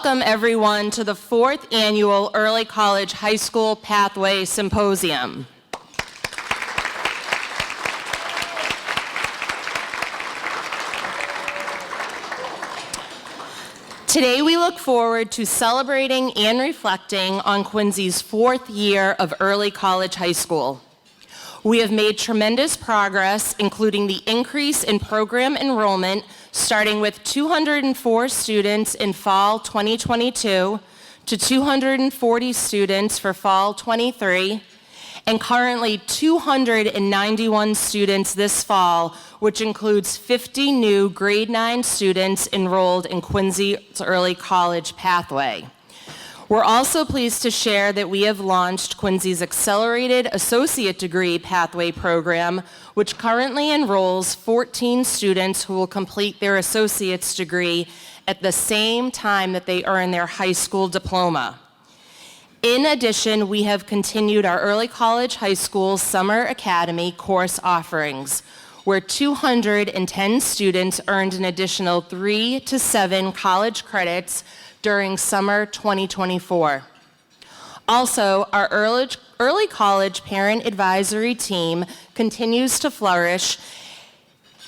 Welcome everyone to the 4th Annual Early College High School Pathway Symposium. Today we look forward to celebrating and reflecting on Quincy's 4th year of early college high school. We have made tremendous progress, including the increase in program enrollment, starting with 204 students in fall 2022 to 240 students for fall 23, and currently 291 students this fall, which includes 50 new grade 9 students enrolled in Quincy's Early College Pathway. We're also pleased to share that we have launched Quincy's Accelerated Associate Degree Pathway Program, which currently enrolls 14 students who will complete their associate's degree at the same time that they earn their high school diploma. In addition, we have continued our Early College High School Summer Academy course offerings, where 210 students earned an additional 3 to 7 college credits during summer 2024. Also, our early college parent advisory team continues to flourish,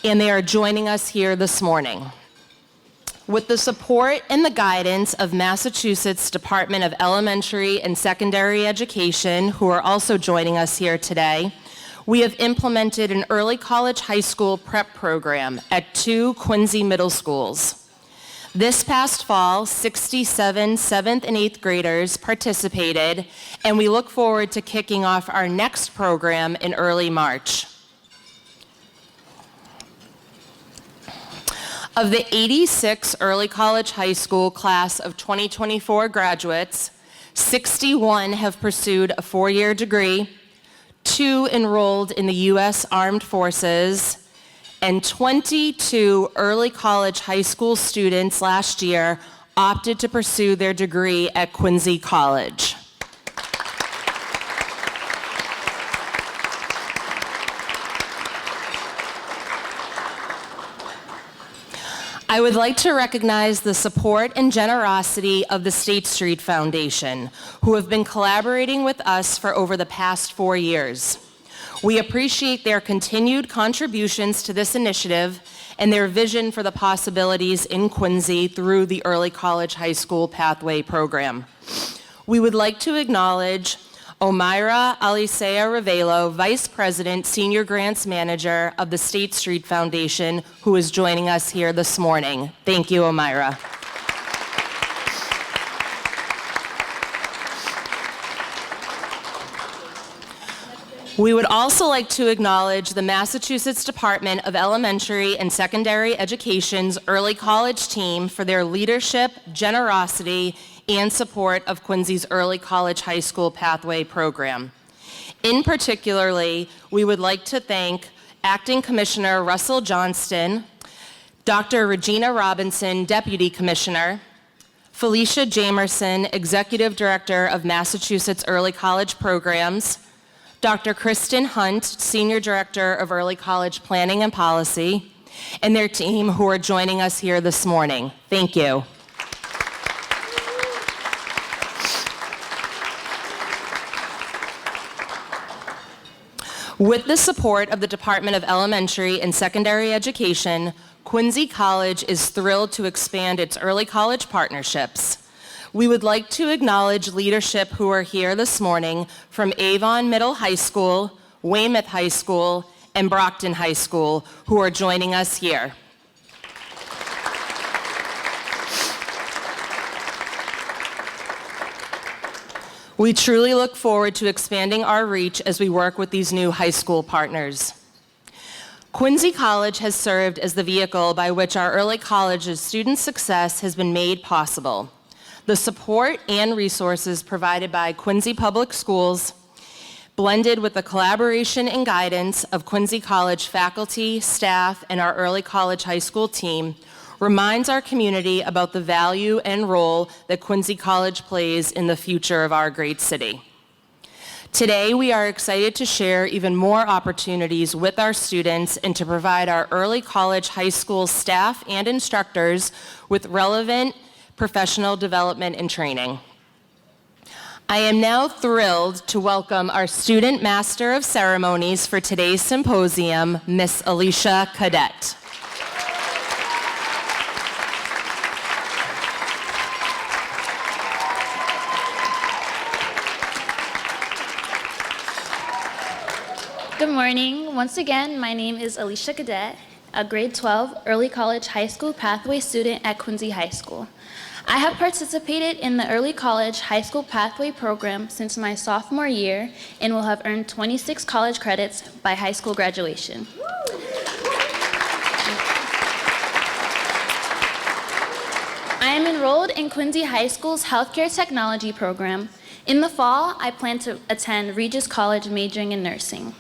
and they are joining us here this morning. With the support and the guidance of Massachusetts Department of Elementary and Secondary Education, who are also joining us here today, we have implemented an early college high school prep program at 2 Quincy middle schools. This past fall, 67 7th and 8th graders participated, and we look forward to kicking off our next program in early March. Of the 86 early college high school class of 2024 graduates, 61 have pursued a 4-year degree, 2 enrolled in the U.S. Armed Forces, and 22 early college high school students last year opted to pursue their degree at Quincy College. I would like to recognize the support and generosity of the State Street Foundation, who have been collaborating with us for over the past 4 years. We appreciate their continued contributions to this initiative and their vision for the possibilities in Quincy through the Early College High School Pathway Program. We would like to acknowledge Omaira Alisea Ravelo, Vice President, Senior Grants Manager of the State Street Foundation, who is joining us here this morning. Thank you, Omaira. We would also like to acknowledge the Massachusetts Department of Elementary and Secondary Education's early college team for their leadership, generosity, and support of Quincy's Early College High School Pathway Program. In particularly, we would like to thank Acting Commissioner Russell Johnston, Dr. Regina Robinson, Deputy Commissioner, Felicia Jamerson, Executive Director of Massachusetts Early College Programs, Dr. Kristen Hunt, Senior Director of Early College Planning and Policy, and their team who are joining us here this morning. Thank you. With the support of the Department of Elementary and Secondary Education, Quincy College is thrilled to expand its early college partnerships. We would like to acknowledge leadership who are here this morning from Avon Middle High School, Weymouth High School, and Brockton High School, who are joining us here. We truly look forward to expanding our reach as we work with these new high school partners. Quincy College has served as the vehicle by which our early college's student success has been made possible. The support and resources provided by Quincy Public Schools, blended with the collaboration and guidance of Quincy College faculty, staff, and our early college high school team, reminds our community about the value and role that Quincy College plays in the future of our great city. Today, we are excited to share even more opportunities with our students and to provide our early college high school staff and instructors with relevant professional development and training. I am now thrilled to welcome our Student Master of Ceremonies for today's symposium, Miss Alicia Cadet. Good morning. Once again, my name is Alicia Cadet, a grade 12 early college high school pathway student at Quincy High School. I have participated in the early college high school pathway program since my sophomore year and will have earned 26 college credits by high school graduation. I am enrolled in Quincy High School's Healthcare Technology program. In the fall, I plan to attend Regis College majoring in nursing.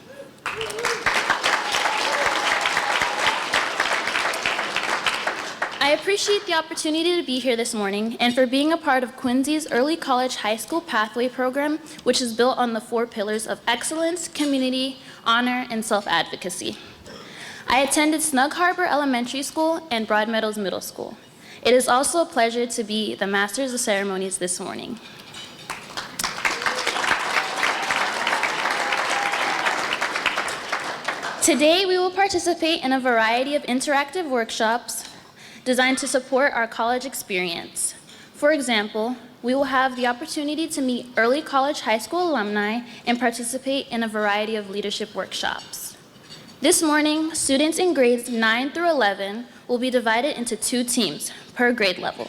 I appreciate the opportunity to be here this morning and for being a part of Quincy's Early College High School Pathway program, which is built on the 4 pillars of excellence, community, honor, and self-advocacy. I attended Snug Harbor Elementary School and Broadmeadows Middle School. It is also a pleasure to be the Masters of Ceremonies this morning. Today, we will participate in a variety of interactive workshops designed to support our college experience. For example, we will have the opportunity to meet early college high school alumni and participate in a variety of leadership workshops. This morning, students in grades 9 through 11 will be divided into 2 teams per grade level.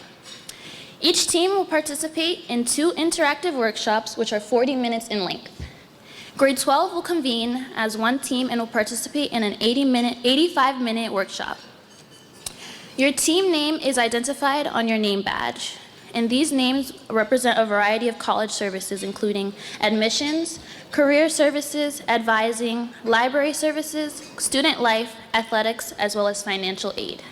Each team will participate in 2 interactive workshops, which are 40 minutes in length. Grade 12 will convene as 1 team and will participate in an 85-minute workshop. Your team name is identified on your name badge, and these names represent a variety of college services, including admissions, career services, advising, library services, student life, athletics, as well as financial aid.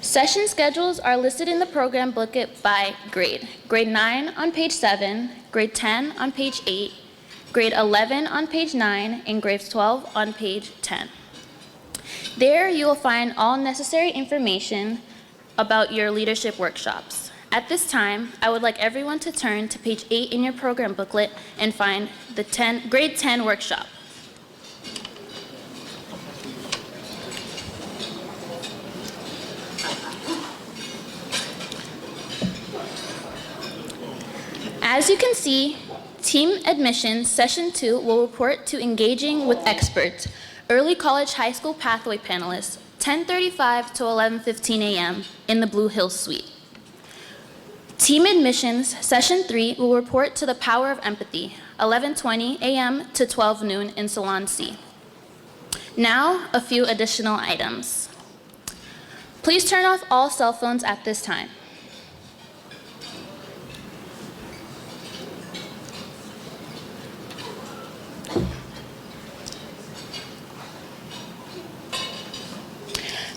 Session schedules are listed in the program booklet by grade. Grade 9 on page 7, grade 10 on page 8, grade 11 on page 9, and grade 12 on page 10. There you will find all necessary information about your leadership workshops. At this time, I would like everyone to turn to page 8 in your program booklet and find the grade 10 workshop. As you can see, Team Admissions Session 2 will report to Engaging with Experts, Early College High School Pathway panelists, 10:35 to 11:15 a.m. in the Blue Hills Suite. Team Admissions Session 3 will report to the Power of Empathy, 11:20 a.m. to 12 noon in Salon C. Now, a few additional items. Please turn off all cell phones at this time.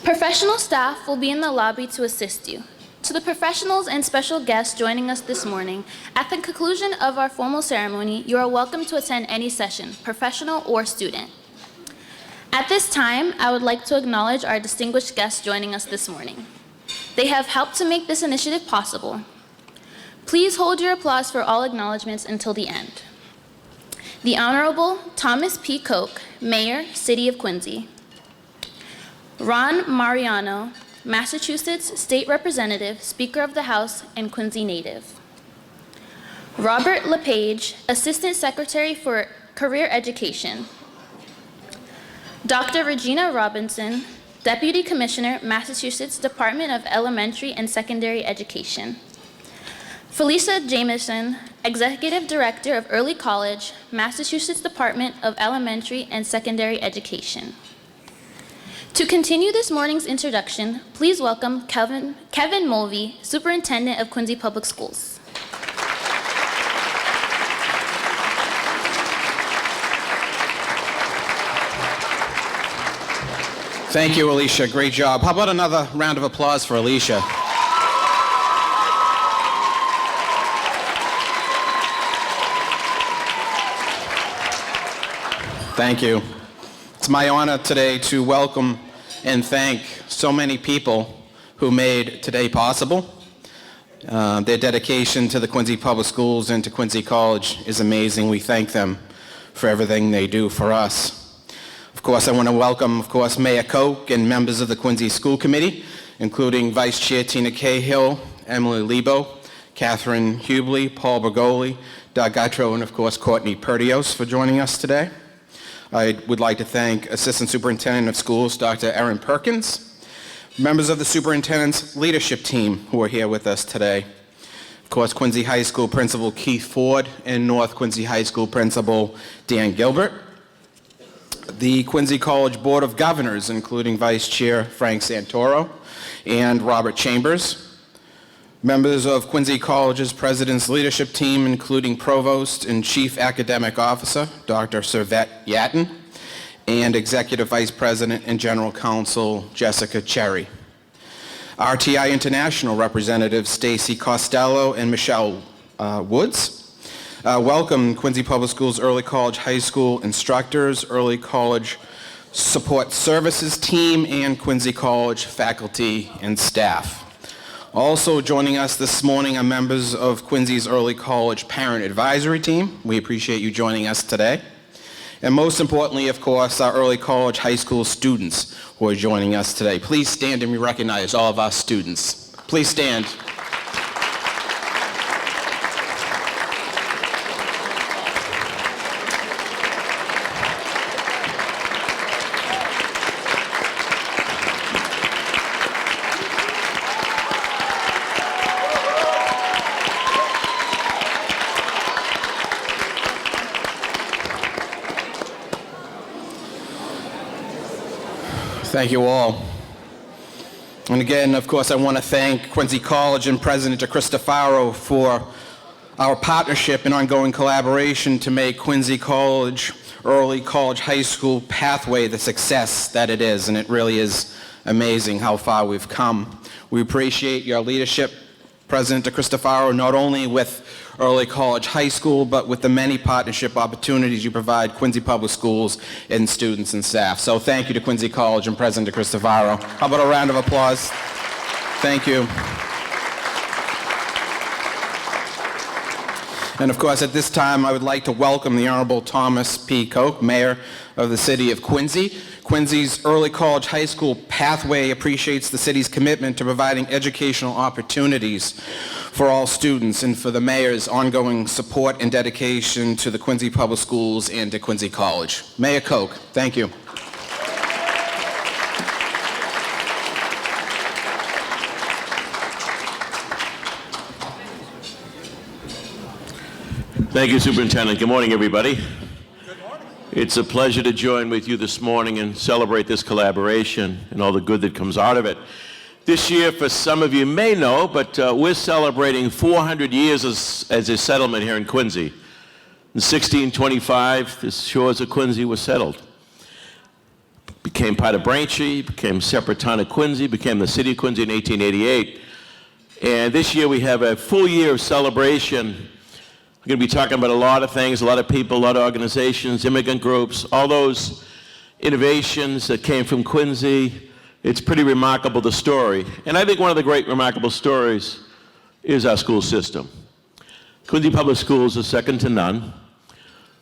Professional staff will be in the lobby to assist you. To the professionals and special guests joining us this morning, at the conclusion of our formal ceremony, you are welcome to attend any session, professional or student. At this time, I would like to acknowledge our distinguished guests joining us this morning. They have helped to make this initiative possible. Please hold your applause for all acknowledgements until the end. The Honorable Thomas P. Koch, Mayor, City of Quincy. Ron Mariano, Massachusetts State Representative, Speaker of the House, and Quincy native. Robert LePage, Assistant Secretary for Career Education. Dr. Regina Robinson, Deputy Commissioner, Massachusetts Department of Elementary and Secondary Education. Felicia Jameson, Executive Director of Early College, Massachusetts Department of Elementary and Secondary Education. To continue this morning's introduction, please welcome Kevin Mulvey, Superintendent of Quincy Public Schools. Thank you, Alicia. Great job. How about another round of applause for Alicia? Thank you. It's my honor today to welcome and thank so many people who made today possible. Their dedication to the Quincy Public Schools and to Quincy College is amazing. We thank them for everything they do for us. Of course, I want to welcome, Mayor Koch and members of the Quincy School Committee, including Vice Chair Tina Cahill, Emily Lebo, Catherine Hubley, Paul Bergoli, Doug Gattro, and of course, Courtney Perdios for joining us today. I would like to thank Assistant Superintendent of Schools, Dr. Erin Perkins, members of the superintendent's leadership team who are here with us today. Of course, Quincy High School Principal Keith Ford and North Quincy High School Principal Dan Gilbert. The Quincy College Board of Governors, including Vice Chair Frank Santoro and Robert Chambers. Members of Quincy College's President's Leadership Team, including Provost and Chief Academic Officer, Dr. Servet Yatton, and Executive Vice President and General Counsel Jessica Cherry. RTI International representatives Stacy Costello and Michelle Woods. Welcome Quincy Public Schools Early College High School instructors, Early College Support Services team, and Quincy College faculty and staff. Also joining us this morning are members of Quincy's Early College Parent Advisory Team. We appreciate you joining us today. And most importantly, of course, our early college high school students who are joining us today. Please stand and we recognize all of our students. Please stand. Thank you all. And again, of course, I want to thank Quincy College and President DeCristofaro for our partnership and ongoing collaboration to make Quincy College Early College High School pathway the success that it is. And it really is amazing how far we've come. We appreciate your leadership, President DeCristofaro, not only with Early College High School, but with the many partnership opportunities you provide Quincy Public Schools and students and staff. So thank you to Quincy College and President DeCristofaro. How about a round of applause? Thank you. And of course, at this time, I would like to welcome the Honorable Thomas P. Koch, Mayor of the City of Quincy. Quincy's Early College High School pathway appreciates the city's commitment to providing educational opportunities for all students and for the mayor's ongoing support and dedication to the Quincy Public Schools and to Quincy College. Mayor Koch, thank you. Thank you, Superintendent. Good morning, everybody. Good morning. It's a pleasure to join with you this morning and celebrate this collaboration and all the good that comes out of it. This year, for some of you may know, but we're celebrating 400 years as a settlement here in Quincy. In 1625, the shores of Quincy were settled. Became part of Braintree, became a separate town of Quincy, became the city of Quincy in 1888. And this year we have a full year of celebration. We're going to be talking about a lot of things, a lot of people, a lot of organizations, immigrant groups, all those innovations that came from Quincy. It's pretty remarkable, the story. And I think one of the great remarkable stories is our school system. Quincy Public Schools is second to none.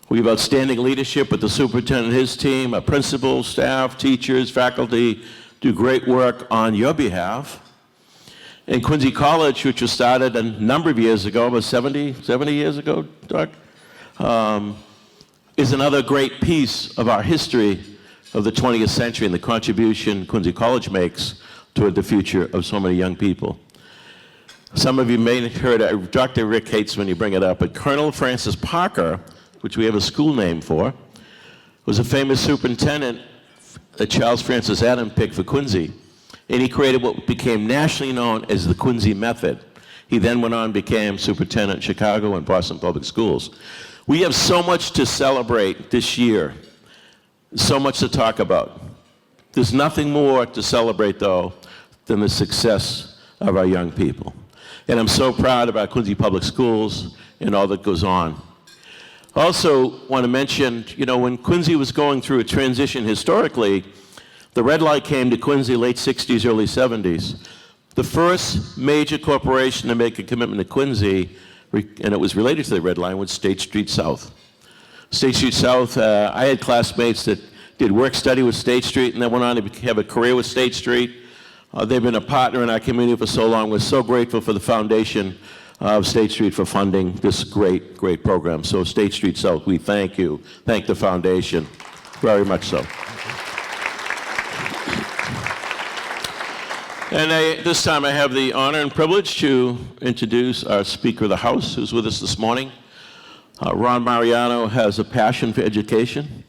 We have outstanding leadership with the superintendent and his team, our principals, staff, teachers, faculty do great work on your behalf. And Quincy College, which was started a number of years ago, about 70 years ago, Doc, is another great piece of our history of the 20th century and the contribution Quincy College makes toward the future of so many young people. Some of you may have heard, Dr. Rick hates when you bring it up, but Colonel Francis Parker, which we have a school name for, was a famous superintendent that Charles Francis Adams picked for Quincy. And he created what became nationally known as the Quincy Method. He then went on and became superintendent in Chicago and Boston Public Schools. We have so much to celebrate this year, so much to talk about. There's nothing more to celebrate, though, than the success of our young people. And I'm so proud of our Quincy Public Schools and all that goes on. Also want to mention, when Quincy was going through a transition historically, the red light came to Quincy late 60s, early 70s. The first major corporation to make a commitment to Quincy, and it was related to the Red Line, was State Street South. State Street South, I had classmates that did work study with State Street and then went on to have a career with State Street. They've been a partner in our community for so long. We're so grateful for the foundation of State Street for funding this great, great program. So State Street South, we thank you. Thank the foundation very much so. And this time I have the honor and privilege to introduce our Speaker of the House, who's with us this morning. Ron Mariano has a passion for education.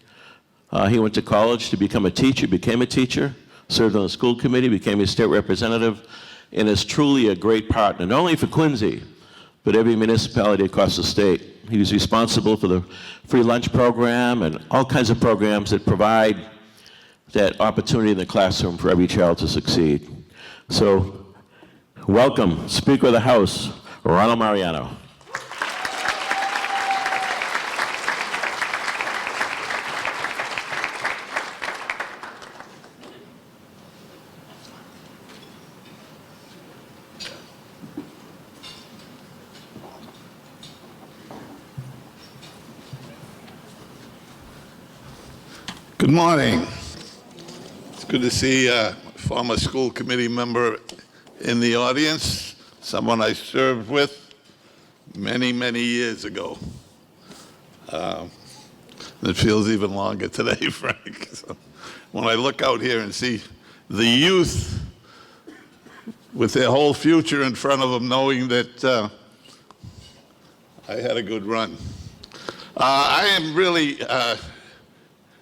He went to college to become a teacher, became a teacher, served on the school committee, became a state representative, and is truly a great partner, not only for Quincy, but every municipality across the state. He was responsible for the free lunch program and all kinds of programs that provide that opportunity in the classroom for every child to succeed. So, welcome, Speaker of the House, Ronald Mariano. Good morning. It's good to see a former school committee member in the audience, someone I served with many, many years ago. It feels even longer today, Frank. So when I look out here and see the youth with their whole future in front of them, knowing that I had a good run. I am really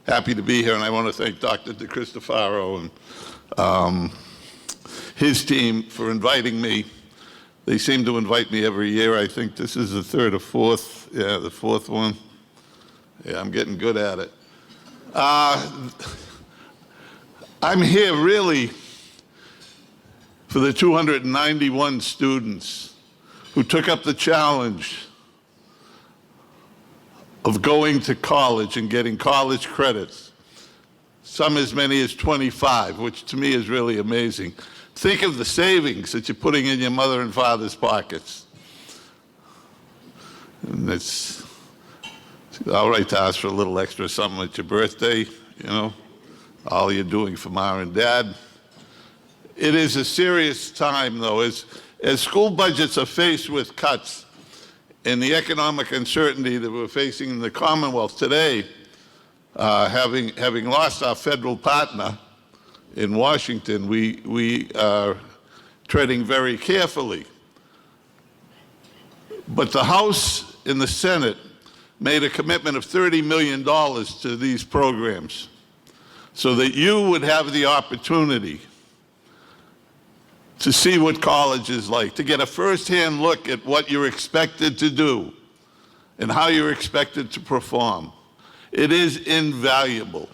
happy to be here, and I want to thank Dr. DeCristofaro and his team for inviting me. They seem to invite me every year. I think this is the third or fourth. Yeah, the fourth one. Yeah, I'm getting good at it. I'm here really for the 291 students who took up the challenge of going to college and getting college credits, some as many as 25, which to me is really amazing. Think of the savings that you're putting in your mother and father's pockets. And it's all right to ask for a little extra something at your birthday, you know, all you're doing for mom and dad. It is a serious time, though, as school budgets are faced with cuts and the economic uncertainty that we're facing in the Commonwealth today, having lost our federal partner in Washington, we are treading very carefully. But the House and the Senate made a commitment of $30 million to these programs so that you would have the opportunity to see what college is like, to get a first-hand look at what you're expected to do and how you're expected to perform. It is invaluable.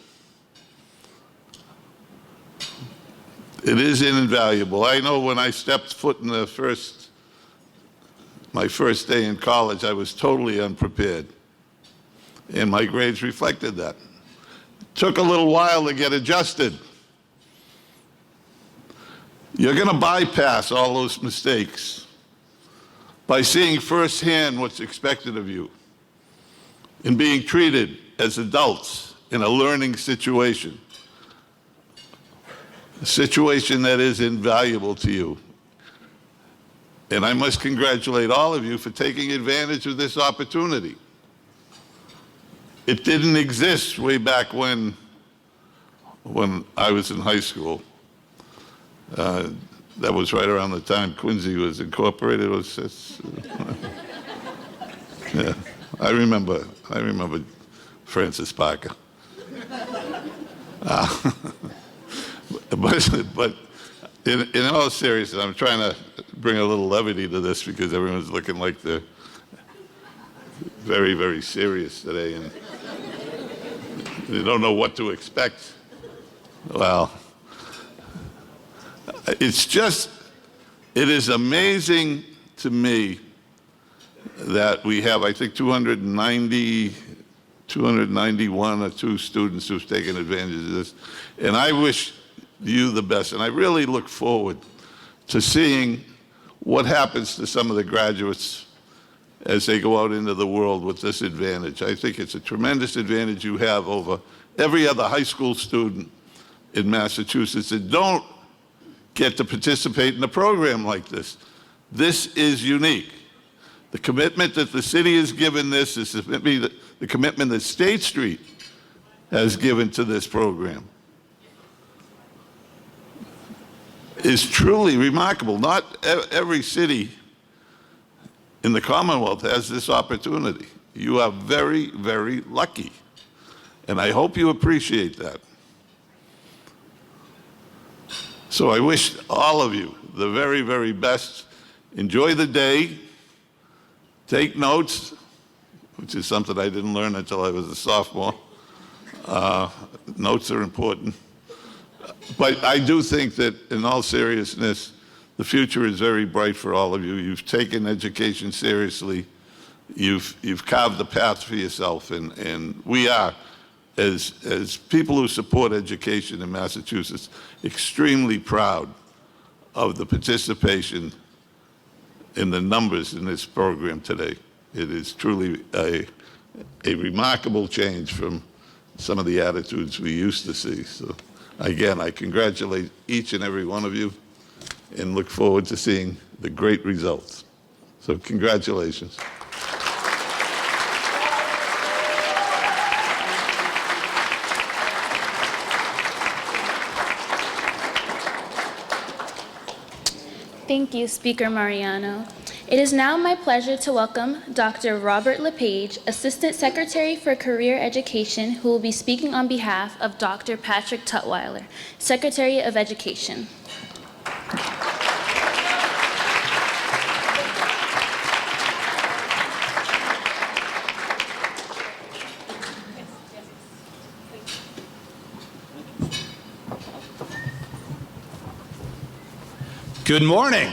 It is invaluable. I know when I stepped foot in my first day in college, I was totally unprepared, and my grades reflected that. It took a little while to get adjusted. You're going to bypass all those mistakes by seeing firsthand what's expected of you and being treated as adults in a learning situation, a situation that is invaluable to you. And I must congratulate all of you for taking advantage of this opportunity. It didn't exist way back when I was in high school. That was right around the time Quincy was incorporated. Yeah, I remember Francis Parker. But in all seriousness, I'm trying to bring a little levity to this because everyone's looking like they're very, very serious today, and they don't know what to expect. Well, it is amazing to me that we have, I think, 291 or two students who've taken advantage of this. And I wish you the best. And I really look forward to seeing what happens to some of the graduates as they go out into the world with this advantage. I think it's a tremendous advantage you have over every other high school student in Massachusetts that don't get to participate in a program like this. This is unique. The commitment that the city has given this is the commitment that State Street has given to this program is truly remarkable. Not every city in the Commonwealth has this opportunity. You are very, very lucky, and I hope you appreciate that. So I wish all of you the very, very best. Enjoy the day. Take notes, which is something I didn't learn until I was a sophomore. Notes are important. But I do think that, in all seriousness, the future is very bright for all of you. You've taken education seriously. You've carved a path for yourself, and we are, as people who support education in Massachusetts, extremely proud of the participation in the numbers in this program today. It is truly a remarkable change from some of the attitudes we used to see. So again, I congratulate each and every one of you and look forward to seeing the great results. So congratulations. Thank you, Speaker Mariano. It is now my pleasure to welcome Dr. Robert LePage, Assistant Secretary for Career Education, who will be speaking on behalf of Dr. Patrick Tutwiler, Secretary of Education. Good morning.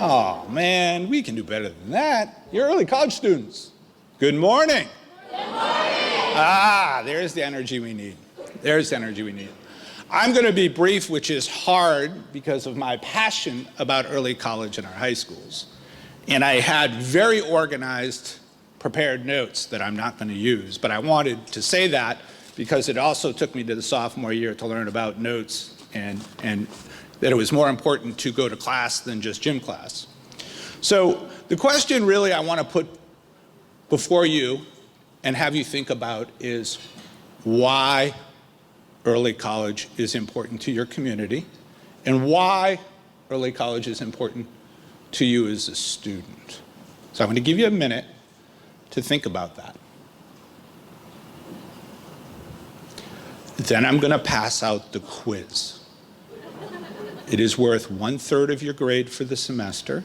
Oh, man, we can do better than that. You're early college students. Good morning. Good morning. Ah, there's the energy we need. There's the energy we need. I'm going to be brief, which is hard because of my passion about early college in our high schools. And I had very organized, prepared notes that I'm not going to use, but I wanted to say that because it also took me to the sophomore year to learn about notes and that it was more important to go to class than just gym class. So the question really I want to put before you and have you think about is why early college is important to your community and why early college is important to you as a student. So I'm going to give you a minute to think about that. Then I'm going to pass out the quiz. It is worth 1/3 of your grade for the semester,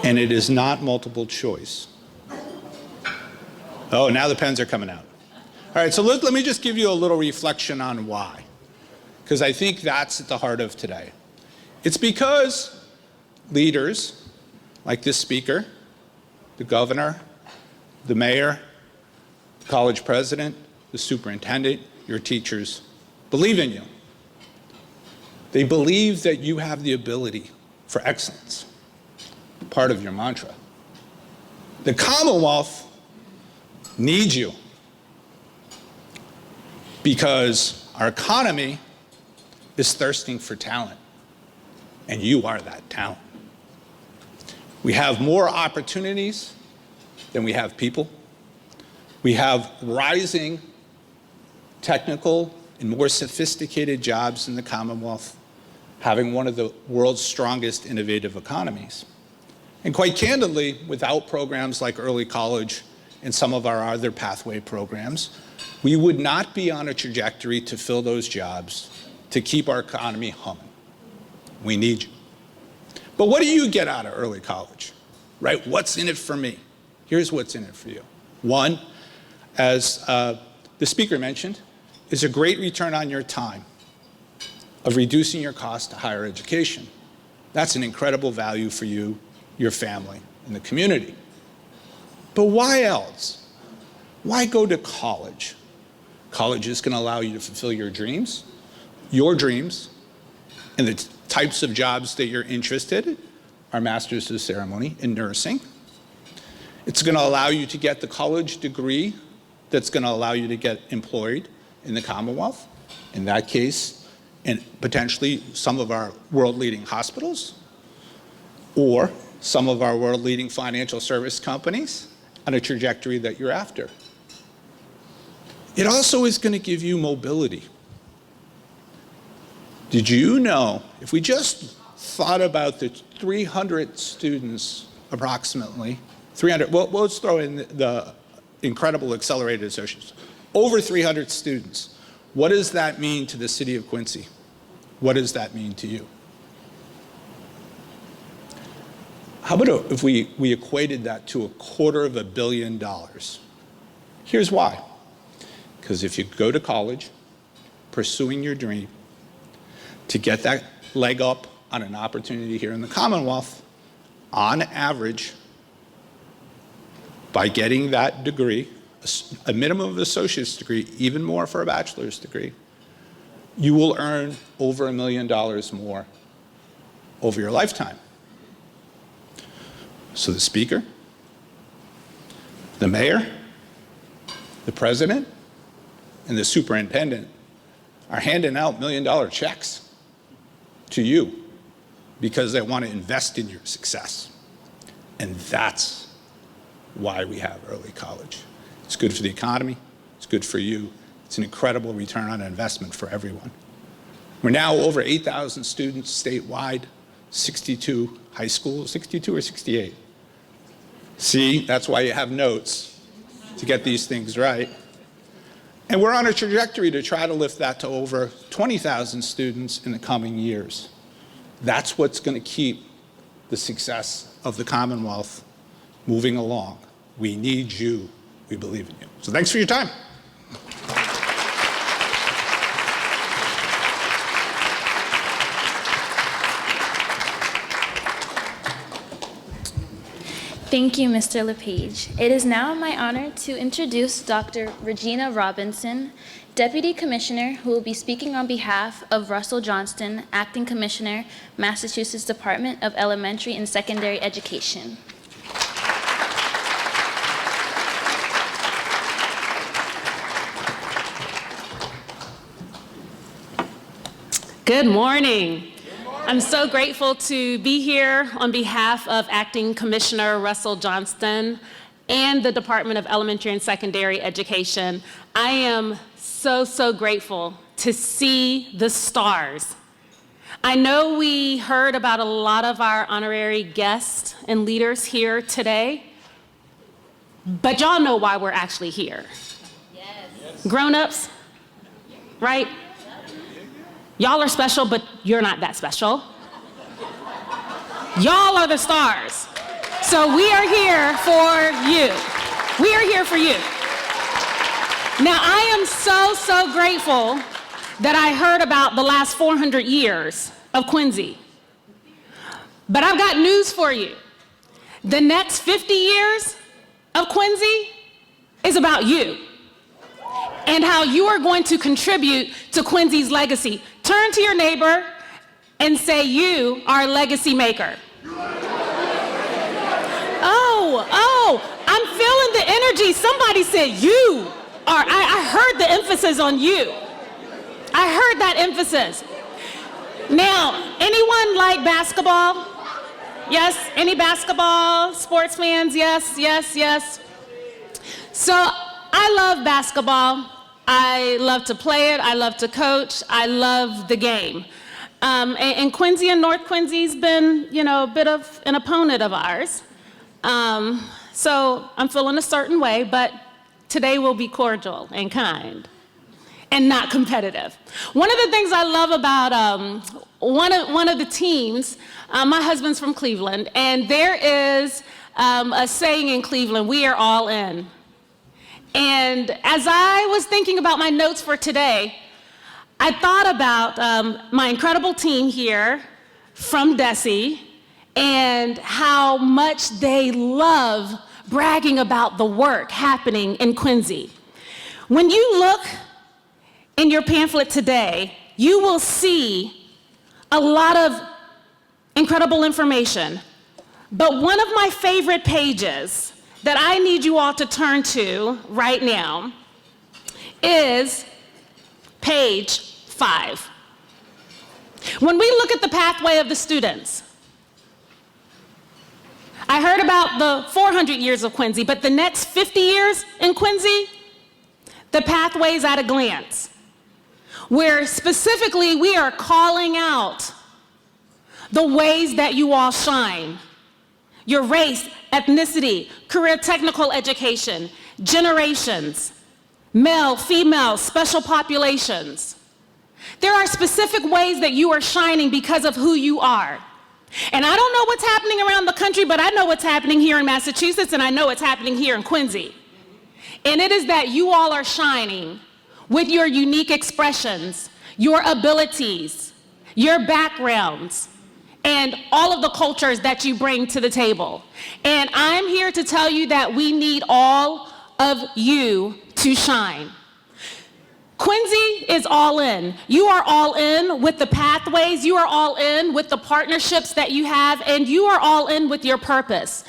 and it is not multiple choice. Oh, now the pens are coming out. All right, so let me just give you a little reflection on why, because I think that's at the heart of today. It's because leaders like this speaker, the governor, the mayor, the college president, the superintendent, your teachers, believe in you. They believe that you have the ability for excellence, part of your mantra. The Commonwealth needs you because our economy is thirsting for talent, and you are that talent. We have more opportunities than we have people. We have rising technical and more sophisticated jobs in the Commonwealth, having one of the world's strongest innovative economies. And quite candidly, without programs like early college and some of our other pathway programs, we would not be on a trajectory to fill those jobs, to keep our economy humming. We need you. But what do you get out of early college, right? What's in it for me? Here's what's in it for you. One, as the speaker mentioned, is a great return on your time of reducing your cost to higher education. That's an incredible value for you, your family, and the community. But why else? Why go to college? College is going to allow you to fulfill your dreams, and the types of jobs that you're interested in are Masters of Ceremony in nursing. It's going to allow you to get the college degree that's going to allow you to get employed in the Commonwealth. In that case, and potentially some of our world-leading hospitals or some of our world-leading financial service companies on a trajectory that you're after. It also is going to give you mobility. Did you know, if we just thought about the 300 students, approximately, 300, well, let's throw in the incredible accelerated associates, over 300 students, what does that mean to the city of Quincy? What does that mean to you? How about if we equated that to $250 million? Here's why. Because if you go to college, pursuing your dream, to get that leg up on an opportunity here in the Commonwealth, on average, by getting that degree, a minimum of associate's degree, even more for a bachelor's degree, you will earn over $1 million more over your lifetime. So the speaker, the mayor, the president, and the superintendent are handing out $1 million checks to you because they want to invest in your success. And that's why we have early college. It's good for the economy. It's good for you. It's an incredible return on investment for everyone. We're now over 8,000 students statewide, 62 high schools, 62 or 68. See, that's why you have notes, to get these things right. And we're on a trajectory to try to lift that to over 20,000 students in the coming years. That's what's going to keep the success of the Commonwealth moving along. We need you. We believe in you. So thanks for your time. Thank you, Mr. LePage. It is now my honor to introduce Dr. Regina Robinson, Deputy Commissioner, who will be speaking on behalf of Russell Johnston, Acting Commissioner, Massachusetts Department of Elementary and Secondary Education. Good morning. I'm so grateful to be here on behalf of Acting Commissioner Russell Johnston and the Department of Elementary and Secondary Education. I am so grateful to see the stars. I know we heard about a lot of our honorary guests and leaders here today, but y'all know why we're actually here. Yes. Grown-ups, right? Y'all are special, but you're not that special. Y'all are the stars. So we are here for you. We are here for you. Now, I am so grateful that I heard about the last 400 years of Quincy. But I've got news for you. The next 50 years of Quincy is about you and how you are going to contribute to Quincy's legacy. Turn to your neighbor and say, you are a legacy maker. Oh, I'm feeling the energy. Somebody said you are. I heard the emphasis on you. I heard that emphasis. Now, anyone like basketball? Yes, any basketball sports fans? Yes. So I love basketball. I love to play it. I love to coach. I love the game. And Quincy and North Quincy's been, a bit of an opponent of ours. So I'm feeling a certain way, but today will be cordial and kind and not competitive. One of the things I love about one of the teams, my husband's from Cleveland, and there is a saying in Cleveland, we are all in. And as I was thinking about my notes for today, I thought about my incredible team here from DESE and how much they love bragging about the work happening in Quincy. When you look in your pamphlet today, you will see a lot of incredible information. But one of my favorite pages that I need you all to turn to right now is page 5. When we look at the pathway of the students, I heard about the 400 years of Quincy, but the next 50 years in Quincy, the pathway's at a glance, where specifically we are calling out the ways that you all shine. Your race, ethnicity, career technical education, generations, male, female, special populations. There are specific ways that you are shining because of who you are. And I don't know what's happening around the country, but I know what's happening here in Massachusetts, and I know what's happening here in Quincy. And it is that you all are shining with your unique expressions, your abilities, your backgrounds, and all of the cultures that you bring to the table. And I'm here to tell you that we need all of you to shine. Quincy is all in. You are all in with the pathways, you are all in with the partnerships that you have, and you are all in with your purpose.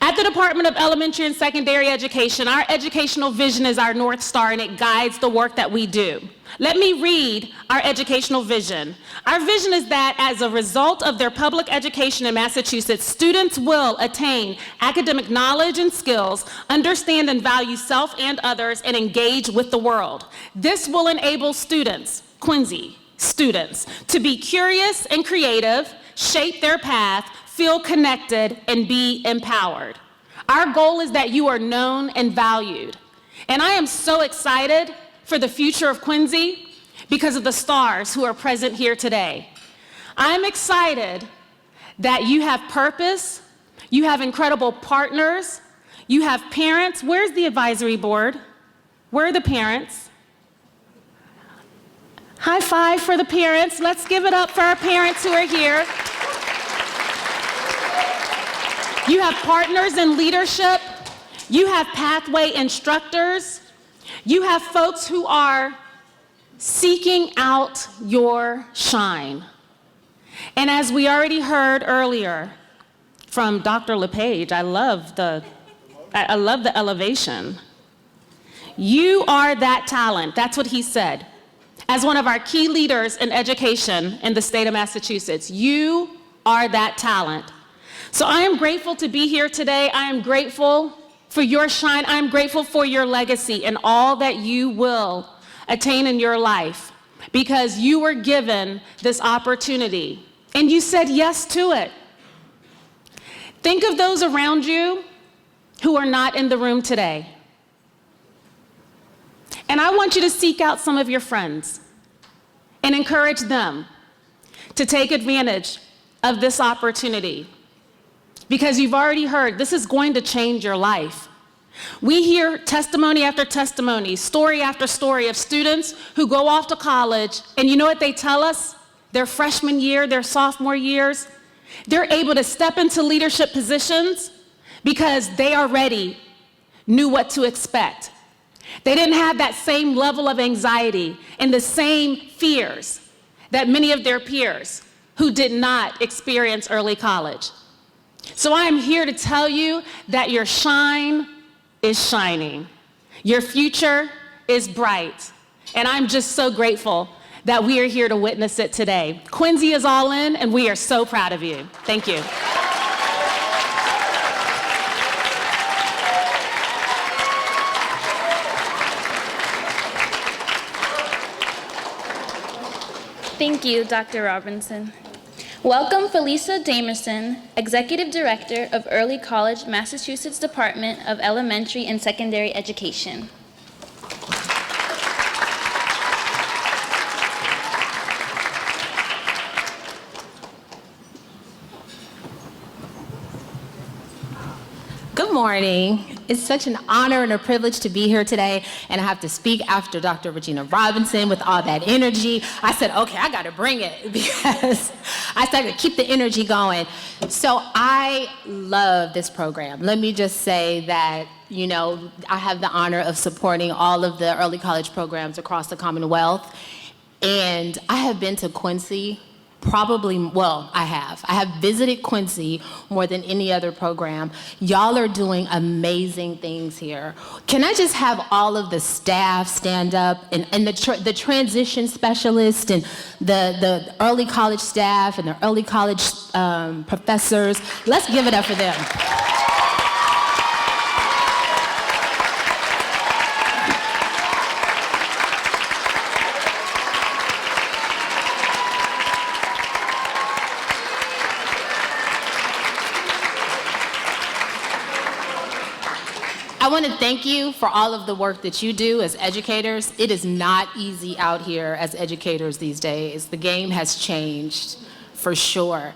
At the Department of Elementary and Secondary Education, our educational vision is our North Star, and it guides the work that we do. Let me read our educational vision. Our vision is that as a result of their public education in Massachusetts, students will attain academic knowledge and skills, understand and value self and others, and engage with the world. This will enable students, Quincy students, to be curious and creative, shape their path, feel connected, and be empowered. Our goal is that you are known and valued. And I am so excited for the future of Quincy because of the stars who are present here today. I'm excited that you have purpose, you have incredible partners, you have parents. Where's the advisory board? Where are the parents? High five for the parents. Let's give it up for our parents who are here. You have partners in leadership. You have pathway instructors. You have folks who are seeking out your shine. And as we already heard earlier from Dr. LePage, I love the elevation. You are that talent. That's what he said. As one of our key leaders in education in the state of Massachusetts, you are that talent. So I am grateful to be here today. I am grateful for your shine. I am grateful for your legacy and all that you will attain in your life because you were given this opportunity and you said yes to it. Think of those around you who are not in the room today. And I want you to seek out some of your friends and encourage them to take advantage of this opportunity. Because you've already heard, this is going to change your life. We hear testimony after testimony, story after story of students who go off to college, and you know what they tell us? Their freshman year, their sophomore years, they're able to step into leadership positions because they already knew what to expect. They didn't have that same level of anxiety and the same fears that many of their peers who did not experience early college. So I am here to tell you that your shine is shining. Your future is bright. And I'm just so grateful that we are here to witness it today. Quincy is all in, and we are so proud of you. Thank you. Thank you, Dr. Robinson. Welcome Felisa Damerson, Executive Director of Early College, Massachusetts Department of Elementary and Secondary Education. Good morning. It's such an honor and a privilege to be here today, and I have to speak after Dr. Regina Robinson with all that energy. I said, okay, I got to bring it because I started to keep the energy going. So I love this program. Let me just say that, you know, I have the honor of supporting all of the early college programs across the Commonwealth, and I have been to Quincy probably, well, I have visited Quincy more than any other program. Y'all are doing amazing things here. Can I just have all of the staff stand up and the transition specialists and the early college staff and the early college professors? Let's give it up for them. I want to thank you for all of the work that you do as educators. It is not easy out here as educators these days. The game has changed, for sure.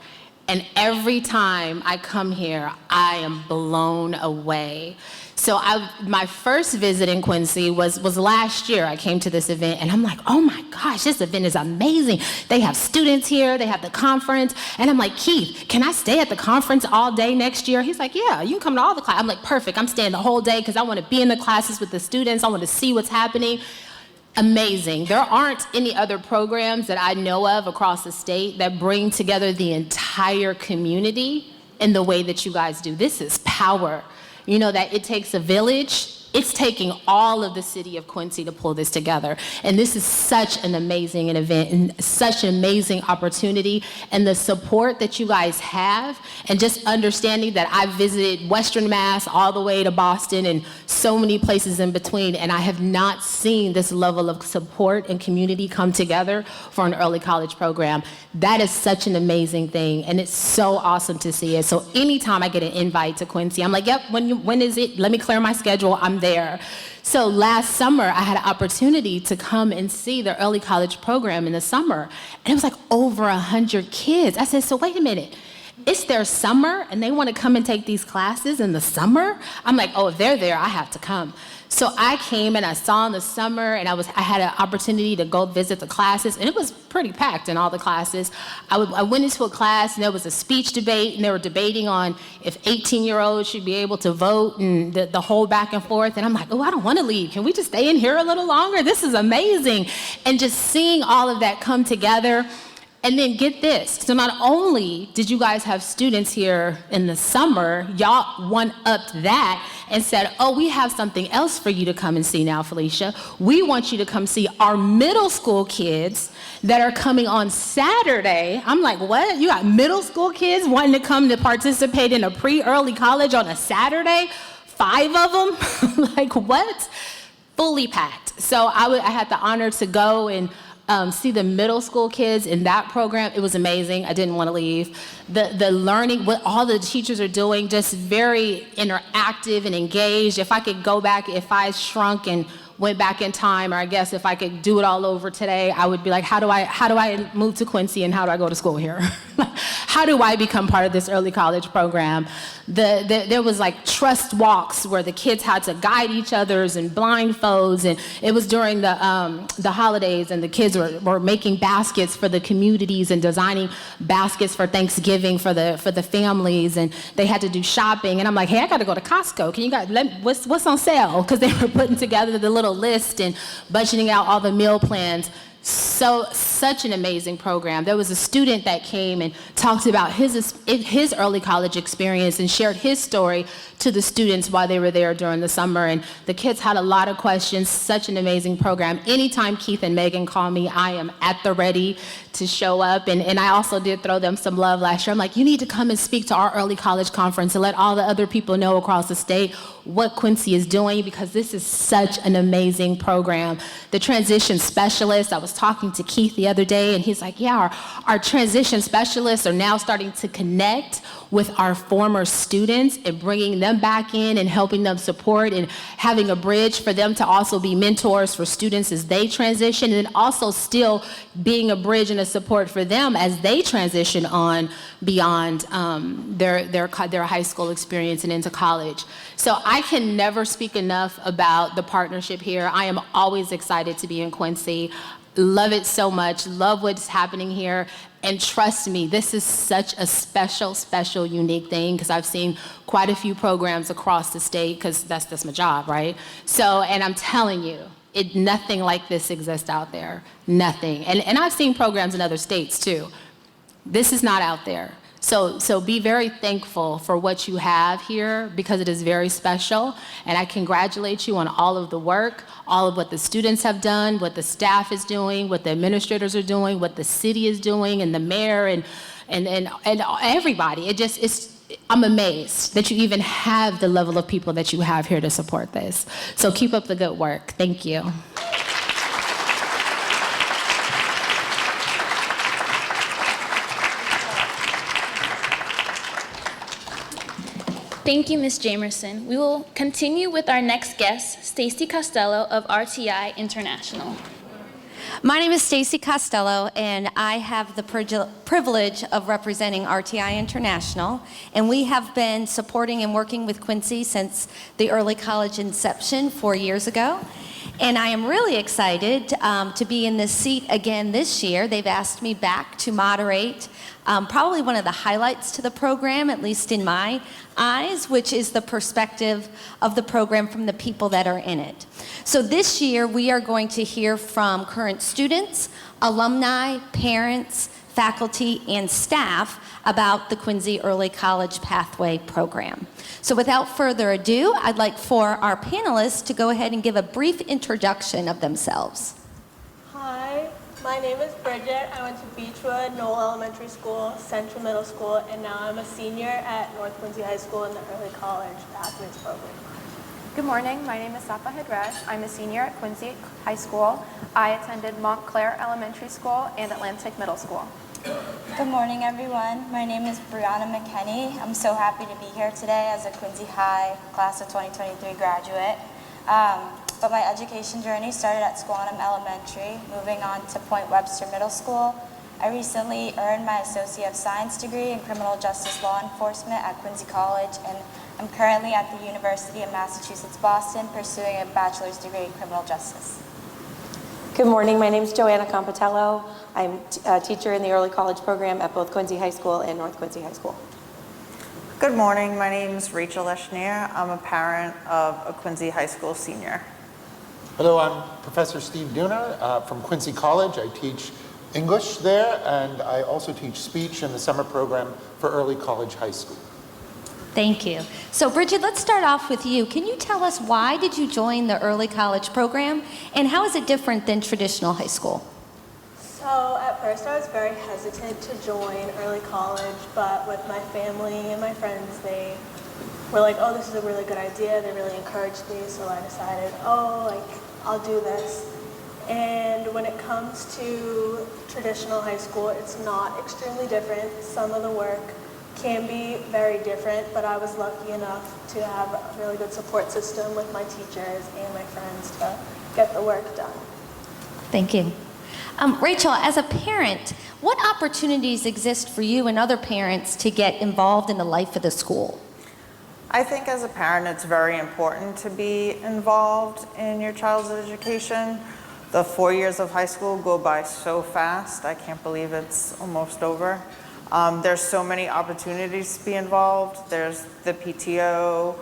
And every time I come here, I am blown away. So my first visit in Quincy was last year. I came to this event and I'm like, oh my gosh, this event is amazing. They have students here, they have the conference. And I'm like, Keith, can I stay at the conference all day next year? He's like, yeah, you can come to all the classes. I'm like, perfect, I'm staying the whole day because I want to be in the classes with the students. I want to see what's happening. Amazing. There aren't any other programs that I know of across the state that bring together the entire community in the way that you guys do. This is power. You know that it takes a village. It's taking all of the city of Quincy to pull this together. And this is such an amazing event and such an amazing opportunity. And the support that you guys have, and just understanding that I visited Western Mass all the way to Boston and so many places in between, and I have not seen this level of support and community come together for an early college program. That is such an amazing thing, and it's so awesome to see it. So anytime I get an invite to Quincy, I'm like, yep, when is it? Let me clear my schedule, I'm there. So last summer, I had an opportunity to come and see the early college program in the summer, and it was like over 100 kids. I said, so wait a minute. It's their summer and they want to come and take these classes in the summer? I'm like, oh, if they're there, I have to come. So I came and I saw in the summer, and I had an opportunity to go visit the classes, and it was pretty packed in all the classes. I went into a class and there was a speech debate, and they were debating on if 18-year-olds should be able to vote and the whole back and forth. And I'm like, oh, I don't want to leave. Can we just stay in here a little longer? This is amazing. And just seeing all of that come together. And then get this, so not only did you guys have students here in the summer, y'all one-upped that and said, oh, we have something else for you to come and see now, Felicia. We want you to come see our middle school kids that are coming on Saturday. I'm like, what? You got middle school kids wanting to come to participate in a pre-early college on a Saturday? 5 of them? Like, what? Fully packed. So I had the honor to go and see the middle school kids in that program. It was amazing. I didn't want to leave. The learning, what all the teachers are doing, just very interactive and engaged. If I could go back, if I shrunk and went back in time, or I guess if I could do it all over today, I would be like, how do I move to Quincy and how do I go to school here? How do I become part of this early college program? There was like trust walks where the kids had to guide each other's and blindfolds, and it was during the holidays, and the kids were making baskets for the communities and designing baskets for Thanksgiving for the families, and they had to do shopping. And I'm like, hey, I got to go to Costco. Can you guys what's on sale? Because they were putting together the little list and budgeting out all the meal plans. So such an amazing program. There was a student that came and talked about his early college experience and shared his story to the students while they were there during the summer. And the kids had a lot of questions. Such an amazing program. Anytime Keith and Megan call me, I am at the ready to show up. And I also did throw them some love last year. I'm like, you need to come and speak to our early college conference and let all the other people know across the state what Quincy is doing, because this is such an amazing program. The transition specialist, I was talking to Keith the other day, and he's like, yeah, our transition specialists are now starting to connect with our former students and bringing them back in and helping them support and having a bridge for them to also be mentors for students as they transition, and then also still being a bridge and a support for them as they transition on beyond their high school experience and into college. So I can never speak enough about the partnership here. I am always excited to be in Quincy. Love it so much. Love what's happening here. And trust me, this is such a special, special, unique thing, because I've seen quite a few programs across the state, because that's my job, right? So, and I'm telling you, nothing like this exists out there. Nothing. And I've seen programs in other states too. This is not out there. So be very thankful for what you have here because it is very special. And I congratulate you on all of the work, all of what the students have done, what the staff is doing, what the administrators are doing, what the city is doing, and the mayor and everybody. I'm amazed that you even have the level of people that you have here to support this. So keep up the good work. Thank you. Thank you, Ms. Jamerson. We will continue with our next guest, Stacy Costello of RTI International. My name is Stacy Costello, and I have the privilege of representing RTI International. And we have been supporting and working with Quincy since the early college inception 4 years ago. And I am really excited to be in this seat again this year. They've asked me back to moderate probably one of the highlights to the program, at least in my eyes, which is the perspective of the program from the people that are in it. So this year, we are going to hear from current students, alumni, parents, faculty, and staff about the Quincy Early College Pathway Program. So without further ado, I'd like for our panelists to go ahead and give a brief introduction of themselves. Hi, my name is Bridget. I went to Beechwood, Knoll Elementary School, Central Middle School, and now I'm a senior at North Quincy High School in the Early College Pathways Program. Good morning, my name is Safa Hidresh. I'm a senior at Quincy High School. I attended Montclair Elementary School and Atlantic Middle School. Good morning, everyone. My name is Brianna McKenney. I'm so happy to be here today as a Quincy High Class of 2023 graduate. But my education journey started at Squantum Elementary, moving on to Point Webster Middle School. I recently earned my Associate of Science degree in Criminal Justice Law Enforcement at Quincy College, and I'm currently at the University of Massachusetts, Boston, pursuing a bachelor's degree in criminal justice. Good morning, my name is Joanna Compatello. I'm a teacher in the early college program at both Quincy High School and North Quincy High School. Good morning, my name is Rachel Leshnier. I'm a parent of a Quincy High School senior. Hello, I'm Professor Steve Duna from Quincy College. I teach English there, and I also teach speech in the summer program for early college high school. Thank you. So Bridget, let's start off with you. Can you tell us why did you join the early college program, and how is it different than traditional high school? So at first I was very hesitant to join early college, but with my family and my friends, they were like, oh, this is a really good idea. They really encouraged me, so I decided, I'll do this. And when it comes to traditional high school, it's not extremely different. Some of the work can be very different, but I was lucky enough to have a really good support system with my teachers and my friends to get the work done. Thank you. Rachel, as a parent, what opportunities exist for you and other parents to get involved in the life of the school? I think as a parent, it's very important to be involved in your child's education. The 4 years of high school go by so fast. I can't believe it's almost over. There's so many opportunities to be involved. There's the PTO,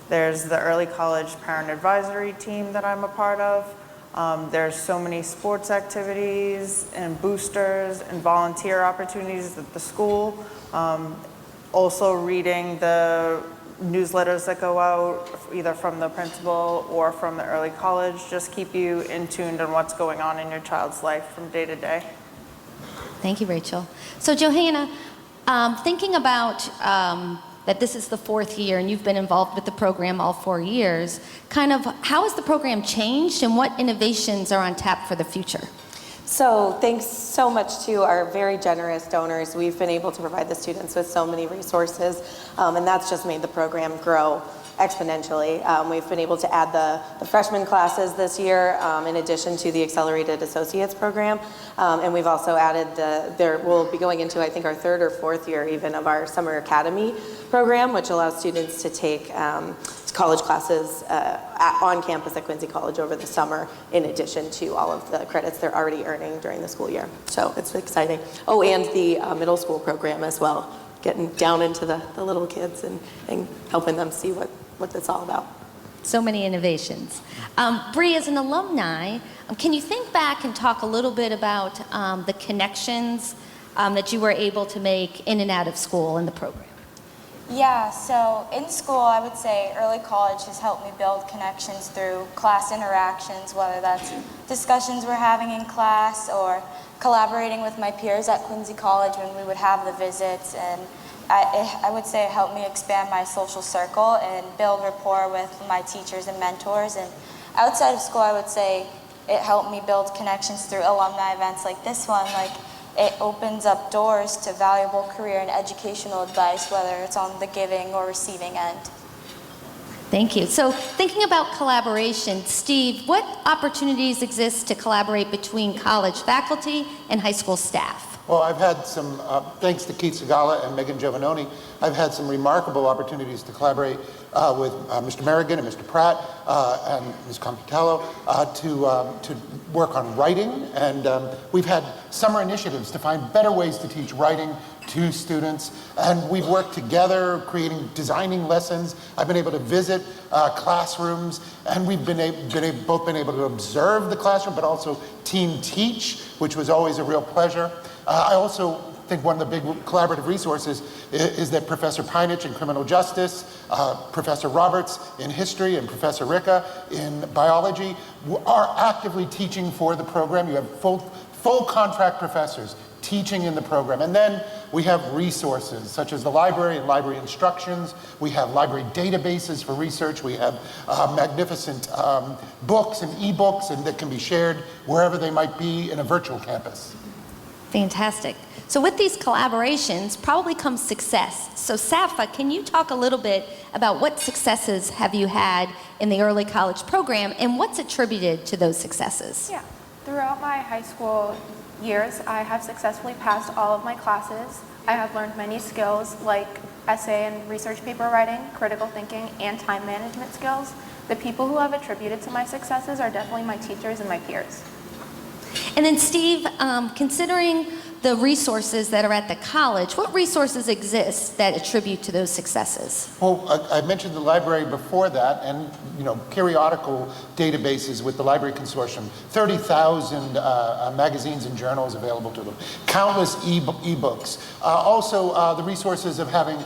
there's the early college parent advisory team that I'm a part of. There's so many sports activities and boosters and volunteer opportunities at the school. Also reading the newsletters that go out either from the principal or from the early college just keep you in tune on what's going on in your child's life from day to day. Thank you, Rachel. So Johanna, thinking about that this is the 4th year and you've been involved with the program all 4 years, kind of how has the program changed and what innovations are on tap for the future? So thanks so much to our very generous donors. We've been able to provide the students with so many resources, and that's just made the program grow exponentially. We've been able to add the freshman classes this year in addition to the Accelerated Associates program, and we've also added we'll be going into I think our 3rd or 4th year even of our Summer Academy program, which allows students to take college classes on campus at Quincy College over the summer in addition to all of the credits they're already earning during the school year. So it's exciting. Oh, and the middle school program as well, getting down into the little kids and helping them see what that's all about. So many innovations. Bree, as an alumni, can you think back and talk a little bit about the connections that you were able to make in and out of school in the program? Yeah, so in school, I would say early college has helped me build connections through class interactions, whether that's discussions we're having in class or collaborating with my peers at Quincy College when we would have the visits. And I would say it helped me expand my social circle and build rapport with my teachers and mentors. And outside of school, I would say it helped me build connections through alumni events like this one. Like, it opens up doors to valuable career and educational advice, whether it's on the giving or receiving end. Thank you. So thinking about collaboration, Steve, what opportunities exist to collaborate between college faculty and high school staff? Well, I've had some, thanks to Keith Segala and Megan Giovannoni, I've had some remarkable opportunities to collaborate with Mr. Merrigan and Mr. Pratt and Ms. Compitello to work on writing. And we've had summer initiatives to find better ways to teach writing to students. And we've worked together designing lessons. I've been able to visit classrooms, and we've both been able to observe the classroom, but also team teach, which was always a real pleasure. I also think one of the big collaborative resources is that Professor Peinich in criminal justice, Professor Roberts in history, and Professor Ricca in biology are actively teaching for the program. You have full contract professors teaching in the program. And then we have resources such as the library and library instructions. We have library databases for research. We have magnificent books and ebooks that can be shared wherever they might be in a virtual campus. Fantastic. So with these collaborations probably comes success. So Safa, can you talk a little bit about what successes have you had in the early college program and what's attributed to those successes? Yeah. Throughout my high school years, I have successfully passed all of my classes. I have learned many skills like essay and research paper writing, critical thinking, and time management skills. The people who have attributed to my successes are definitely my teachers and my peers. And then Steve, considering the resources that are at the college, what resources exist that attribute to those successes? Well, I mentioned the library before that, and periodical databases with the Library Consortium, 30,000 magazines and journals available to them, countless ebooks. Also, the resources of having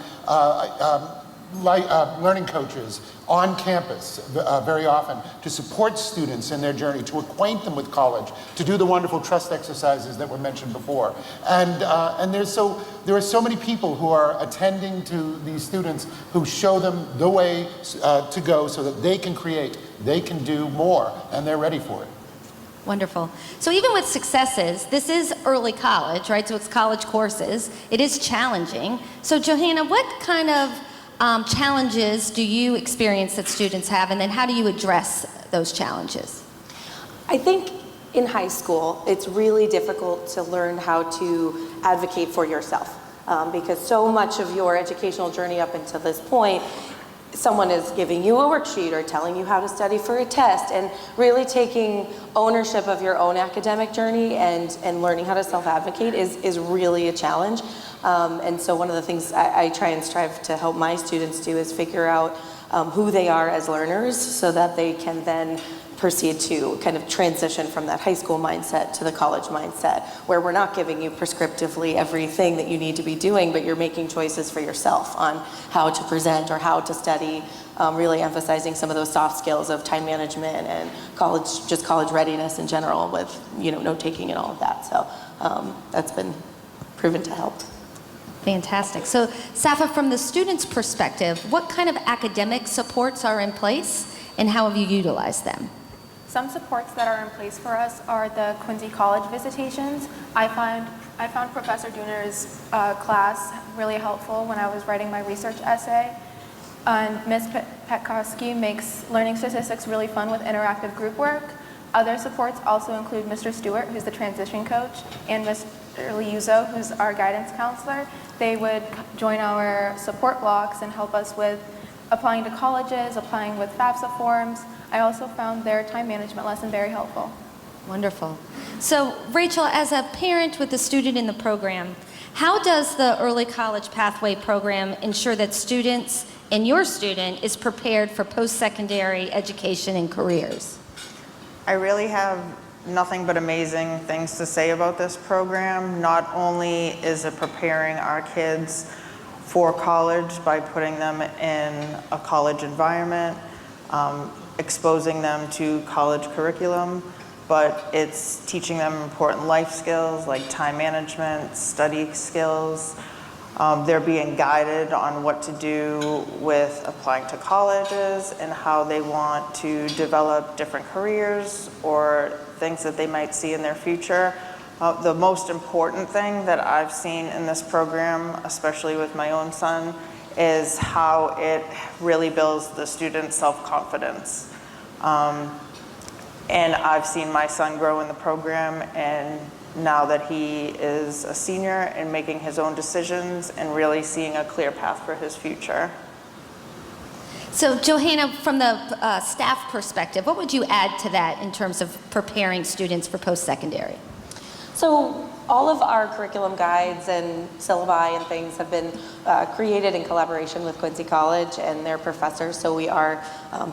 learning coaches on campus very often to support students in their journey, to acquaint them with college, to do the wonderful trust exercises that were mentioned before. And there are so many people who are attending to these students who show them the way to go so that they can create, they can do more, and they're ready for it. Wonderful. So even with successes, this is early college, right? So it's college courses. It is challenging. So Johanna, what kind of challenges do you experience that students have, and then how do you address those challenges? I think in high school, it's really difficult to learn how to advocate for yourself because so much of your educational journey up until this point, someone is giving you a worksheet or telling you how to study for a test, and really taking ownership of your own academic journey and learning how to self-advocate is really a challenge. And so one of the things I try and strive to help my students do is figure out who they are as learners so that they can then proceed to kind of transition from that high school mindset to the college mindset, where we're not giving you prescriptively everything that you need to be doing, but you're making choices for yourself on how to present or how to study, really emphasizing some of those soft skills of time management and college readiness in general with, note-taking and all of that. So that's been proven to help. Fantastic. So Safa, from the student's perspective, what kind of academic supports are in place and how have you utilized them? Some supports that are in place for us are the Quincy College visitations. I found Professor Dooner's class really helpful when I was writing my research essay. And Ms. Petkowski makes learning statistics really fun with interactive group work. Other supports also include Mr. Stewart, who's the transition coach, and Mr. Liuzzo, who's our guidance counselor. They would join our support blocks and help us with applying to colleges, applying with FAFSA forms. I also found their time management lesson very helpful. Wonderful. So Rachel, as a parent with a student in the program, how does the Early College Pathway program ensure that students and your student is prepared for post-secondary education and careers? I really have nothing but amazing things to say about this program. Not only is it preparing our kids for college by putting them in a college environment, exposing them to college curriculum, but it's teaching them important life skills like time management, study skills. They're being guided on what to do with applying to colleges and how they want to develop different careers or things that they might see in their future. The most important thing that I've seen in this program, especially with my own son, is how it really builds the student's self-confidence. And I've seen my son grow in the program, and now that he is a senior and making his own decisions and really seeing a clear path for his future. So Johanna, from the staff perspective, what would you add to that in terms of preparing students for post-secondary? So all of our curriculum guides and syllabi and things have been created in collaboration with Quincy College and their professors, so we are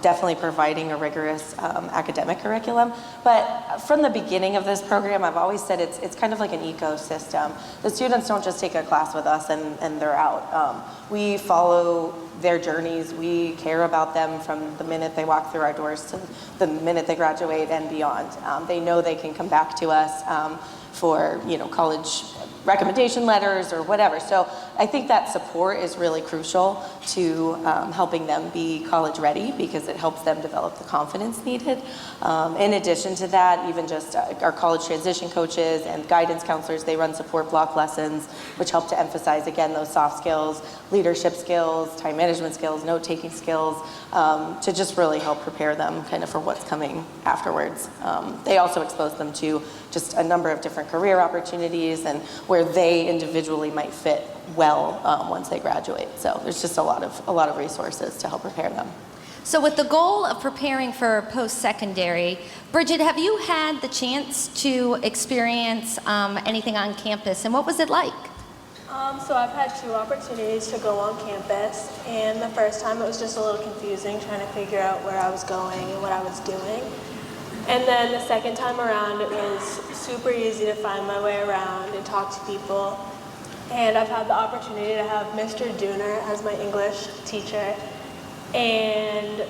definitely providing a rigorous academic curriculum. But from the beginning of this program, I've always said it's kind of like an ecosystem. The students don't just take a class with us and they're out. We follow their journeys. We care about them from the minute they walk through our doors to the minute they graduate and beyond. They know they can come back to us for college recommendation letters or whatever. So I think that support is really crucial to helping them be college ready, because it helps them develop the confidence needed. In addition to that, even just our college transition coaches and guidance counselors, they run support block lessons, which help to emphasize, again, those soft skills, leadership skills, time management skills, note-taking skills, to just really help prepare them kind of for what's coming afterwards. They also expose them to just a number of different career opportunities and where they individually might fit well once they graduate. So there's just a lot of resources to help prepare them. So with the goal of preparing for post-secondary, Bridget, have you had the chance to experience anything on campus, and what was it like? So I've had 2 opportunities to go on campus, and the first time it was just a little confusing trying to figure out where I was going and what I was doing. And then the second time around, it was super easy to find my way around and talk to people. And I've had the opportunity to have Mr. Dooner as my English teacher. And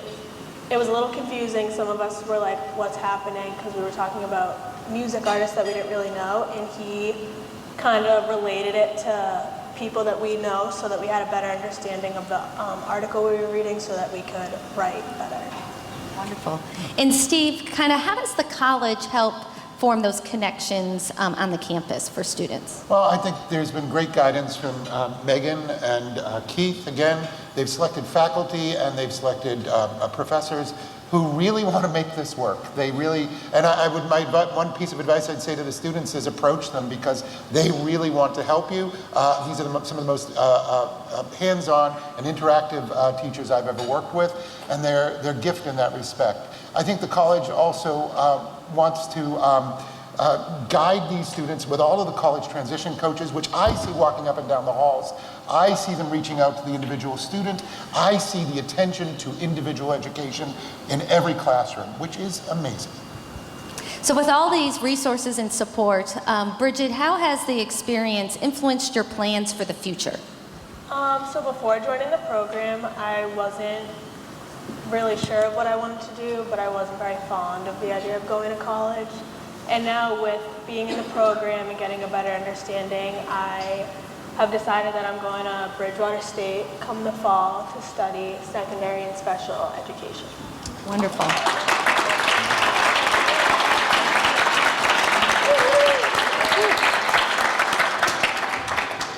it was a little confusing. Some of us were like, what's happening? Because we were talking about music artists that we didn't really know. And he kind of related it to people that we know so that we had a better understanding of the article we were reading so that we could write better. Wonderful. And Steve, kind of how does the college help form those connections on the campus for students? Well, I think there's been great guidance from Megan and Keith. Again, they've selected faculty and they've selected professors who really want to make this work. They really, and one piece of advice I'd say to the students is approach them, because they really want to help you. These are some of the most hands-on and interactive teachers I've ever worked with, and they're a gift in that respect. I think the college also wants to guide these students with all of the college transition coaches, which I see walking up and down the halls. I see them reaching out to the individual student. I see the attention to individual education in every classroom, which is amazing. So with all these resources and support, Bridget, how has the experience influenced your plans for the future? So before joining the program, I wasn't really sure of what I wanted to do, but I wasn't very fond of the idea of going to college. And now with being in the program and getting a better understanding, I have decided that I'm going to Bridgewater State come the fall to study secondary and special education. Wonderful.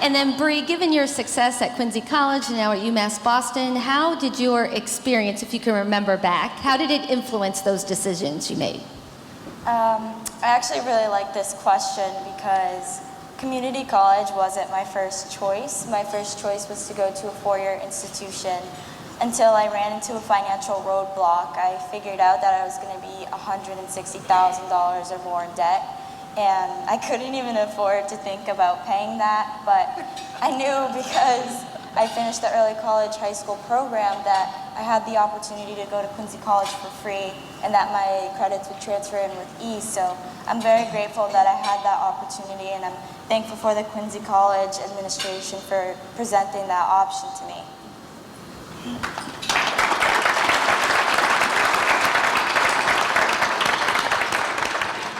And then Bree, given your success at Quincy College and now at UMass Boston, how did your experience, if you can remember back, how did it influence those decisions you made? I actually really like this question because community college wasn't my first choice. My first choice was to go to a four-year institution until I ran into a financial roadblock. I figured out that I was going to be $160,000 or more in debt, and I couldn't even afford to think about paying that, but I knew because I finished the early college high school program that I had the opportunity to go to Quincy College for free and that my credits would transfer in with ease. So I'm very grateful that I had that opportunity, and I'm thankful for the Quincy College administration for presenting that option to me.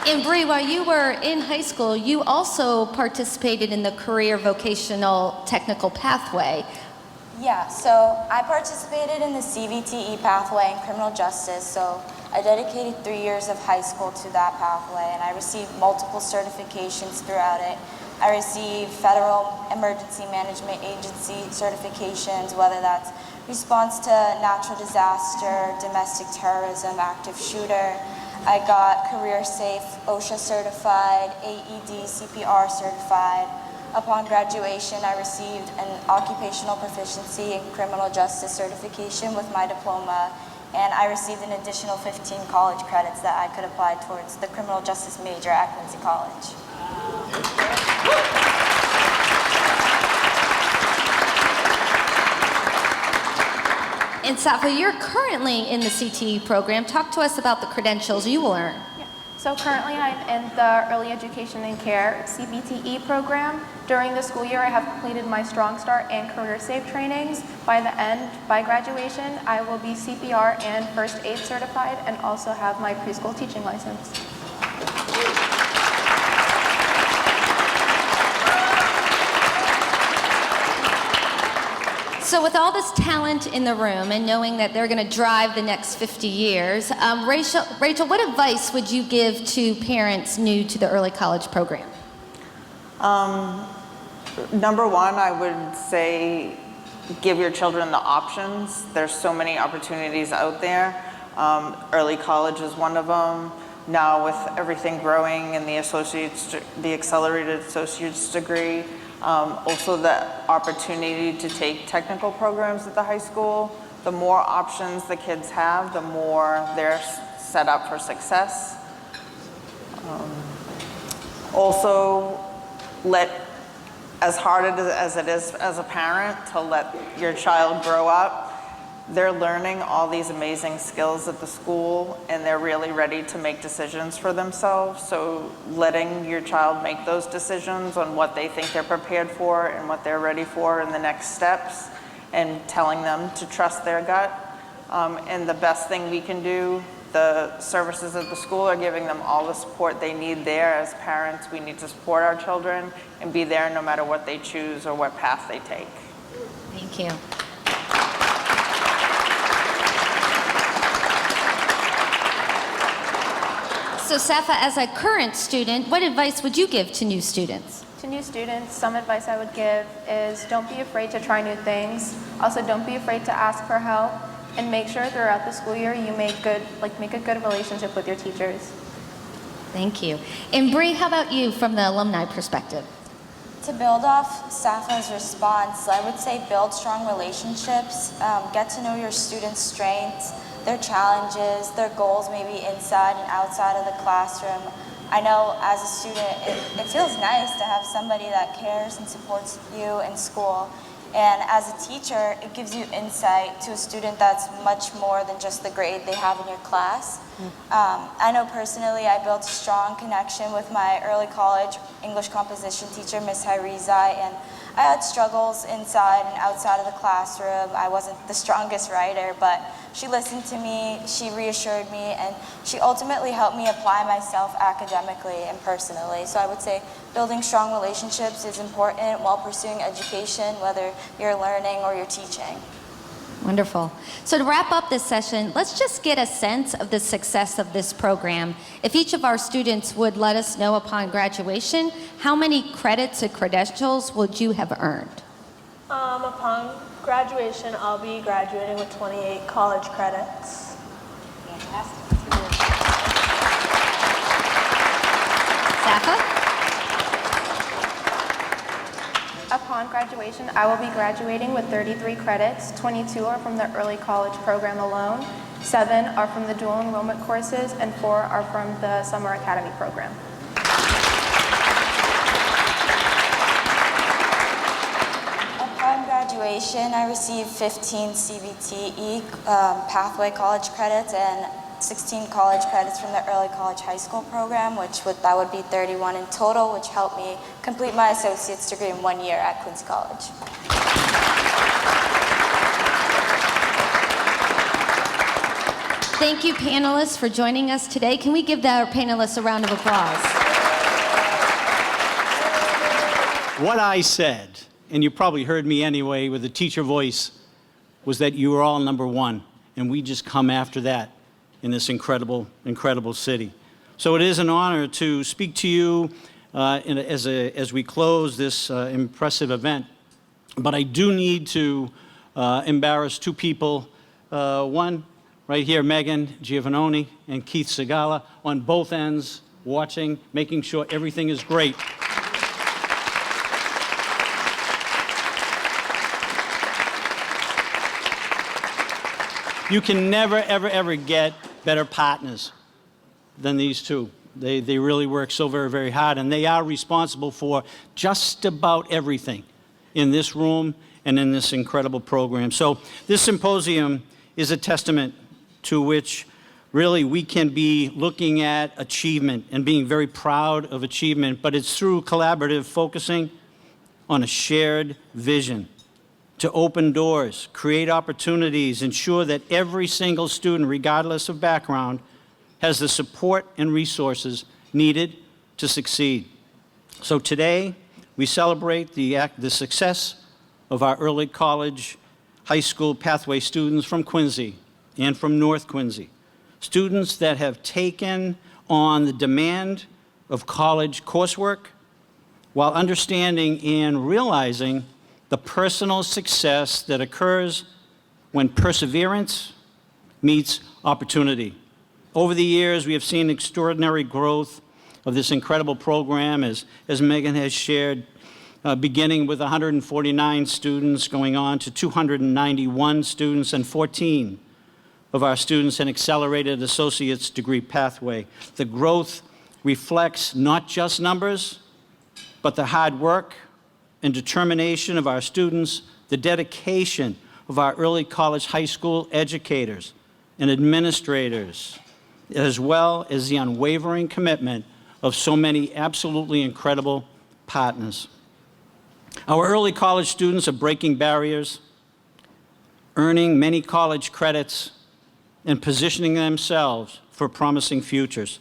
And Bree, while you were in high school, you also participated in the career vocational technical pathway. Yeah, so I participated in the CVTE pathway in criminal justice, so I dedicated 3 years of high school to that pathway, and I received multiple certifications throughout it. I received Federal Emergency Management Agency certifications, whether that's response to natural disaster, domestic terrorism, active shooter. I got Career Safe OSHA certified, AED CPR certified. Upon graduation, I received an occupational proficiency in criminal justice certification with my diploma, and I received an additional 15 college credits that I could apply towards the criminal justice major at Quincy College. And Safa, you're currently in the CTE program. Talk to us about the credentials you will earn. So currently I'm in the Early Education and Care CBTE program. During the school year, I have completed my Strong Start and Career Safe trainings. By graduation, I will be CPR and First Aid certified and also have my preschool teaching license. So with all this talent in the room and knowing that they're going to drive the next 50 years, Rachel, what advice would you give to parents new to the early college program? Number one, I would say give your children the options. There's so many opportunities out there. Early college is one of them. Now with everything growing in the accelerated associate's degree, also the opportunity to take technical programs at the high school. The more options the kids have, the more they're set up for success. Also, as hard as it is as a parent to let your child grow up, they're learning all these amazing skills at the school, and they're really ready to make decisions for themselves. So letting your child make those decisions on what they think they're prepared for and what they're ready for in the next steps, and telling them to trust their gut. And the best thing we can do, the services at the school are giving them all the support they need there. As parents, we need to support our children and be there no matter what they choose or what path they take. Thank you. So Safa, as a current student, what advice would you give to new students? To new students, some advice I would give is don't be afraid to try new things. Also, don't be afraid to ask for help, and make sure throughout the school year you make a good relationship with your teachers. Thank you. And Bree, how about you from the alumni perspective? To build off Safa's response, I would say build strong relationships, get to know your students' strengths, their challenges, their goals, maybe inside and outside of the classroom. I know as a student, it feels nice to have somebody that cares and supports you in school. And as a teacher, it gives you insight to a student that's much more than just the grade they have in your class. I know personally I built a strong connection with my early college English composition teacher, Miss Hyrizai, and I had struggles inside and outside of the classroom. I wasn't the strongest writer, but she listened to me, she reassured me, and she ultimately helped me apply myself academically and personally. So I would say building strong relationships is important while pursuing education, whether you're learning or you're teaching. Wonderful. So to wrap up this session, let's just get a sense of the success of this program. If each of our students would let us know upon graduation, how many credits or credentials would you have earned? Upon graduation, I'll be graduating with 28 college credits. Fantastic. Safa? Upon graduation, I will be graduating with 33 credits. 22 are from the early college program alone, 7 are from the dual enrollment courses, and 4 are from the summer academy program. Upon graduation, graduation, I received 15 CBTE pathway college credits and 16 college credits from the early college high school program, that would be 31 in total, which helped me complete my associate's degree in 1 year at Quincy College. Thank you, panelists, for joining us today. Can we give our panelists a round of applause? What I said, and you probably heard me anyway with the teacher voice, was that you were all number one, and we just come after that in this incredible, incredible city. So it is an honor to speak to you as we close this impressive event. But I do need to embarrass two people. One, right here, Megan Giovannoni and Keith Segala, on both ends, watching, making sure everything is great. You can never, ever, ever get better partners than these two. They really work so very, very hard, and they are responsible for just about everything in this room and in this incredible program. So this symposium is a testament to which really we can be looking at achievement and being very proud of achievement, but it's through collaborative focusing on a shared vision to open doors, create opportunities, ensure that every single student, regardless of background, has the support and resources needed to succeed. So today, we celebrate the success of our early college, high school pathway students from Quincy and from North Quincy, students that have taken on the demand of college coursework while understanding and realizing the personal success that occurs when perseverance meets opportunity. Over the years, we have seen extraordinary growth of this incredible program, as Megan has shared, beginning with 149 students, going on to 291 students, and 14 of our students an accelerated associate's degree pathway. The growth reflects not just numbers, but the hard work and determination of our students, the dedication of our early college high school educators and administrators, as well as the unwavering commitment of so many absolutely incredible partners. Our early college students are breaking barriers, earning many college credits, and positioning themselves for promising futures.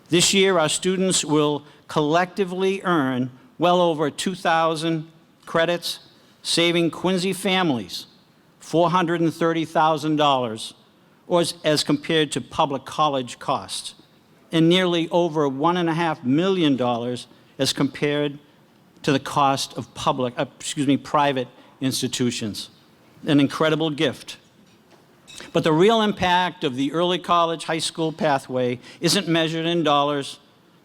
This year, our students will collectively earn well over 2,000 credits, saving Quincy families $430,000, or as compared to public college costs, and nearly over $1.5 million as compared to the cost of private institutions. An incredible gift. But the real impact of the early college high school pathway isn't measured in dollars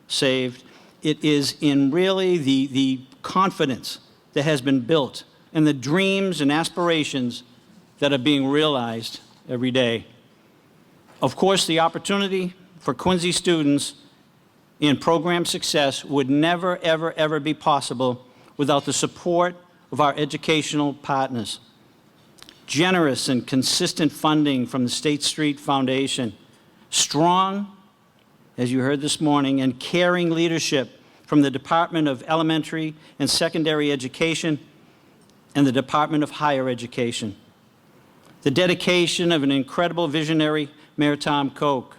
saved. It is in really the confidence that has been built and the dreams and aspirations that are being realized every day. Of course, the opportunity for Quincy students in program success would never, ever, ever be possible without the support of our educational partners. Generous and consistent funding from the State Street Foundation, strong, as you heard this morning, and caring leadership from the Department of Elementary and Secondary Education and the Department of Higher Education. The dedication of an incredible visionary, Mayor Tom Koch.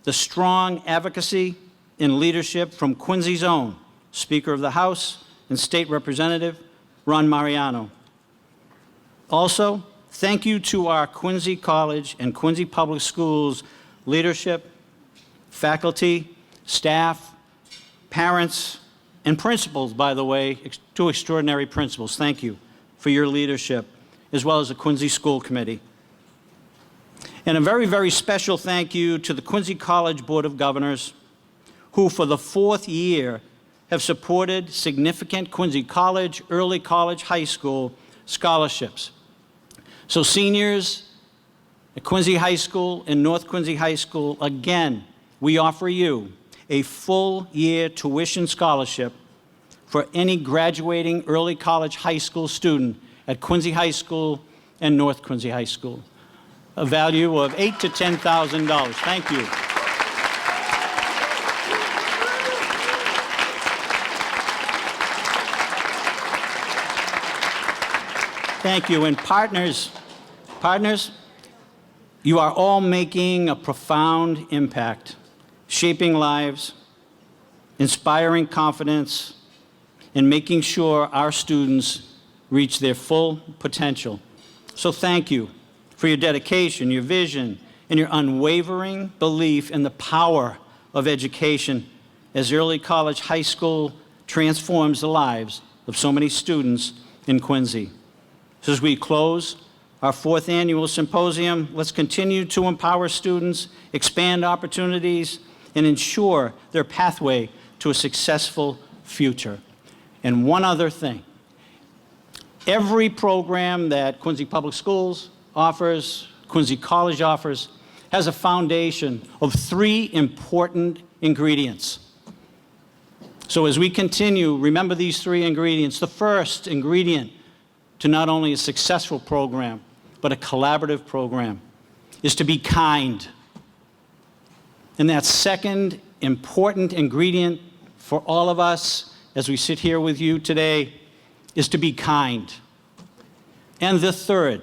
The strong advocacy and leadership from Quincy's own Speaker of the House and State Representative, Ron Mariano. Also, thank you to our Quincy College and Quincy Public Schools leadership, faculty, staff, parents, and principals, by the way, two extraordinary principals. Thank you for your leadership, as well as the Quincy School Committee. And a very, very special thank you to the Quincy College Board of Governors, who for the 4th year have supported significant Quincy College, early college, high school scholarships. So seniors at Quincy High School and North Quincy High School, again, we offer you a full-year tuition scholarship for any graduating early college high school student at Quincy High School and North Quincy High School, a value of $8,000 to $10,000. Thank you. Thank you. And partners, you are all making a profound impact, shaping lives, inspiring confidence, and making sure our students reach their full potential. So thank you for your dedication, your vision, and your unwavering belief in the power of education as Early College High School transforms the lives of so many students in Quincy. So as we close our 4th annual symposium, let's continue to empower students, expand opportunities, and ensure their pathway to a successful future. And one other thing, every program that Quincy Public Schools offers, Quincy College offers, has a foundation of 3 important ingredients. So as we continue, remember these 3 ingredients. The first ingredient to not only a successful program, but a collaborative program, is to be kind. And that second important ingredient for all of us as we sit here with you today is to be kind. And the third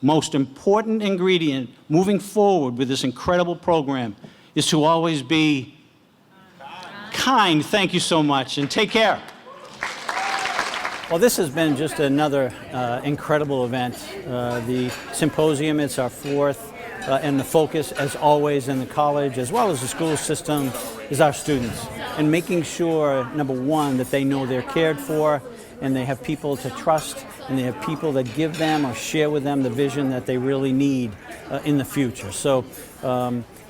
most important ingredient moving forward with this incredible program is to always be kind. Thank you so much, and take care. Well, this has been just another incredible event. The symposium, it's our 4th, and the focus, as always, in the college, as well as the school system, is our students. And making sure, number one, that they know they're cared for, and they have people to trust, and they have people that give them or share with them the vision that they really need in the future. So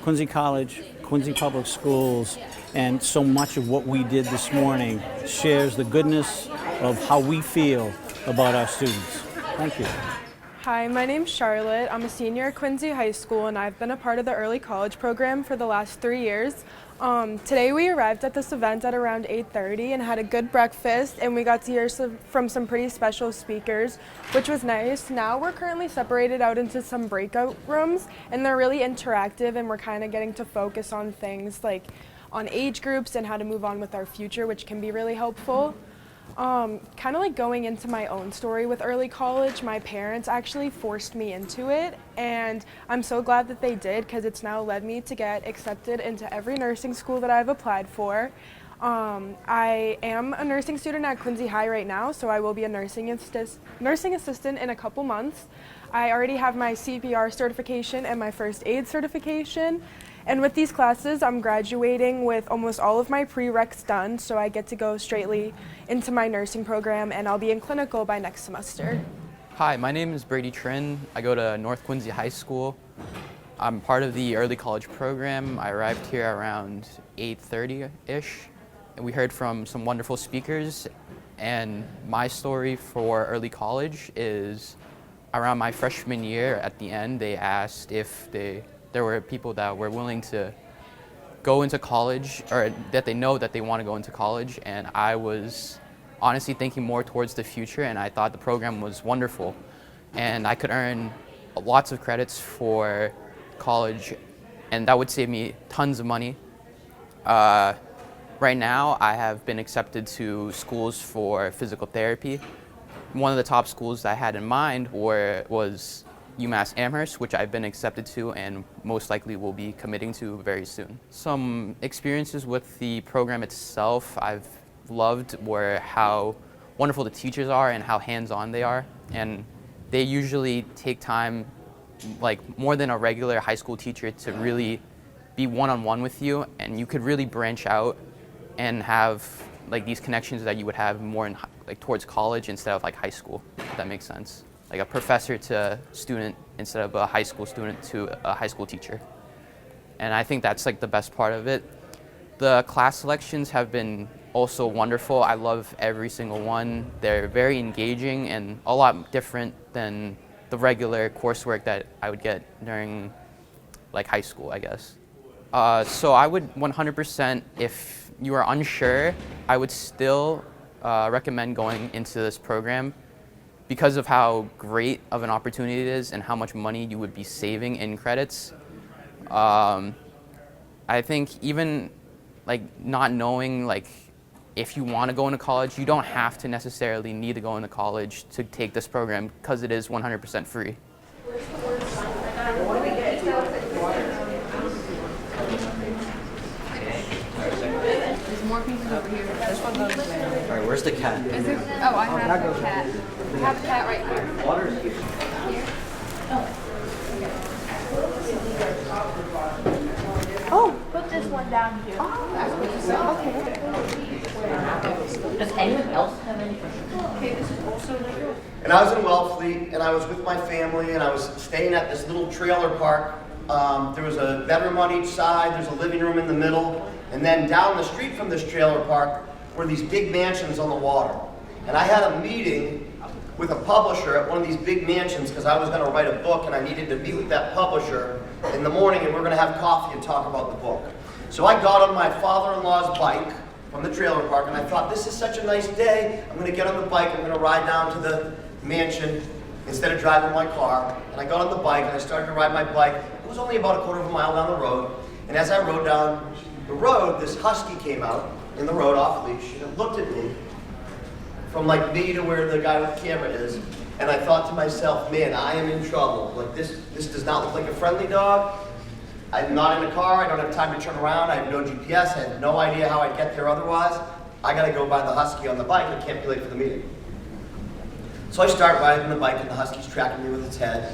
Quincy College, Quincy Public Schools, and so much of what we did this morning shares the goodness of how we feel about our students. Thank you. Hi, my name's Charlotte. I'm a senior at Quincy High School, and I've been a part of the early college program for the last 3 years. Today we arrived at this event at around 8:30 and had a good breakfast, and we got to hear from some pretty special speakers, which was nice. Now we're currently separated out into some breakout rooms, and they're really interactive, and we're kind of getting to focus on things like on age groups and how to move on with our future, which can be really helpful. Kind of like going into my own story with early college, my parents actually forced me into it, and I'm so glad that they did, because it's now led me to get accepted into every nursing school that I've applied for. I am a nursing student at Quincy High right now, so I will be a nursing assistant in a couple months. I already have my CPR certification and my first aid certification. And with these classes, I'm graduating with almost all of my prereqs done, so I get to go straightly into my nursing program, and I'll be in clinical by next semester. Hi, my name is Brady Trin. I go to North Quincy High School. I'm part of the early college program. I arrived here around 8:30-ish, and we heard from some wonderful speakers. And my story for early college is around my freshman year. At the end, they asked if there were people that were willing to go into college, or that they know that they want to go into college, and I was honestly thinking more towards the future, and I thought the program was wonderful, and I could earn lots of credits for college, and that would save me tons of money. Right now, I have been accepted to schools for physical therapy. One of the top schools I had in mind was UMass Amherst, which I've been accepted to and most likely will be committing to very soon. Some experiences with the program itself I've loved were how wonderful the teachers are and how hands-on they are. And they usually take time, like more than a regular high school teacher, to really be one-on-one with you, and you could really branch out and have like these connections that you would have more in like towards college instead of like high school, if that makes sense. Like a professor to student instead of a high school student to a high school teacher. And I think that's like the best part of it. The class selections have been also wonderful. I love every single one. They're very engaging and a lot different than the regular coursework that I would get during like high school, I guess. So I would 100%, if you are unsure, I would still recommend going into this program, because of how great of an opportunity it is and how much money you would be saving in credits, I think even like not knowing like if you want to go into college, you don't have to necessarily need to go into college to take this program because it is 100% free. There's more pieces over here. This one goes there. All right, where's the cat? Is there? Oh, I have the cat. We have a cat right here. Water's here. Here. Oh, put this one down here. Okay. Does anyone else have any questions? Okay, this is also like. And I was in Wellfleet, and I was with my family, and I was staying at this little trailer park. There was a bedroom on each side, there's a living room in the middle, and then down the street from this trailer park were these big mansions on the water. And I had a meeting with a publisher at one of these big mansions because I was going to write a book, and I needed to meet with that publisher in the morning, and we were going to have coffee and talk about the book. So I got on my father-in-law's bike from the trailer park, and I thought, this is such a nice day. I'm going to get on the bike, I'm going to ride down to the mansion instead of driving my car. And I got on the bike, and I started to ride my bike. It was only about a quarter of a mile down the road, and as I rode down the road, this husky came out in the road off leash, and it looked at me from like me to where the guy with the camera is, and I thought to myself, man, I am in trouble. Like this does not look like a friendly dog. I'm not in a car, I don't have time to turn around, I have no GPS, I have no idea how I'd get there otherwise. I gotta go by the husky on the bike, I can't be late for the meeting. So I start riding the bike, and the husky's tracking me with its head,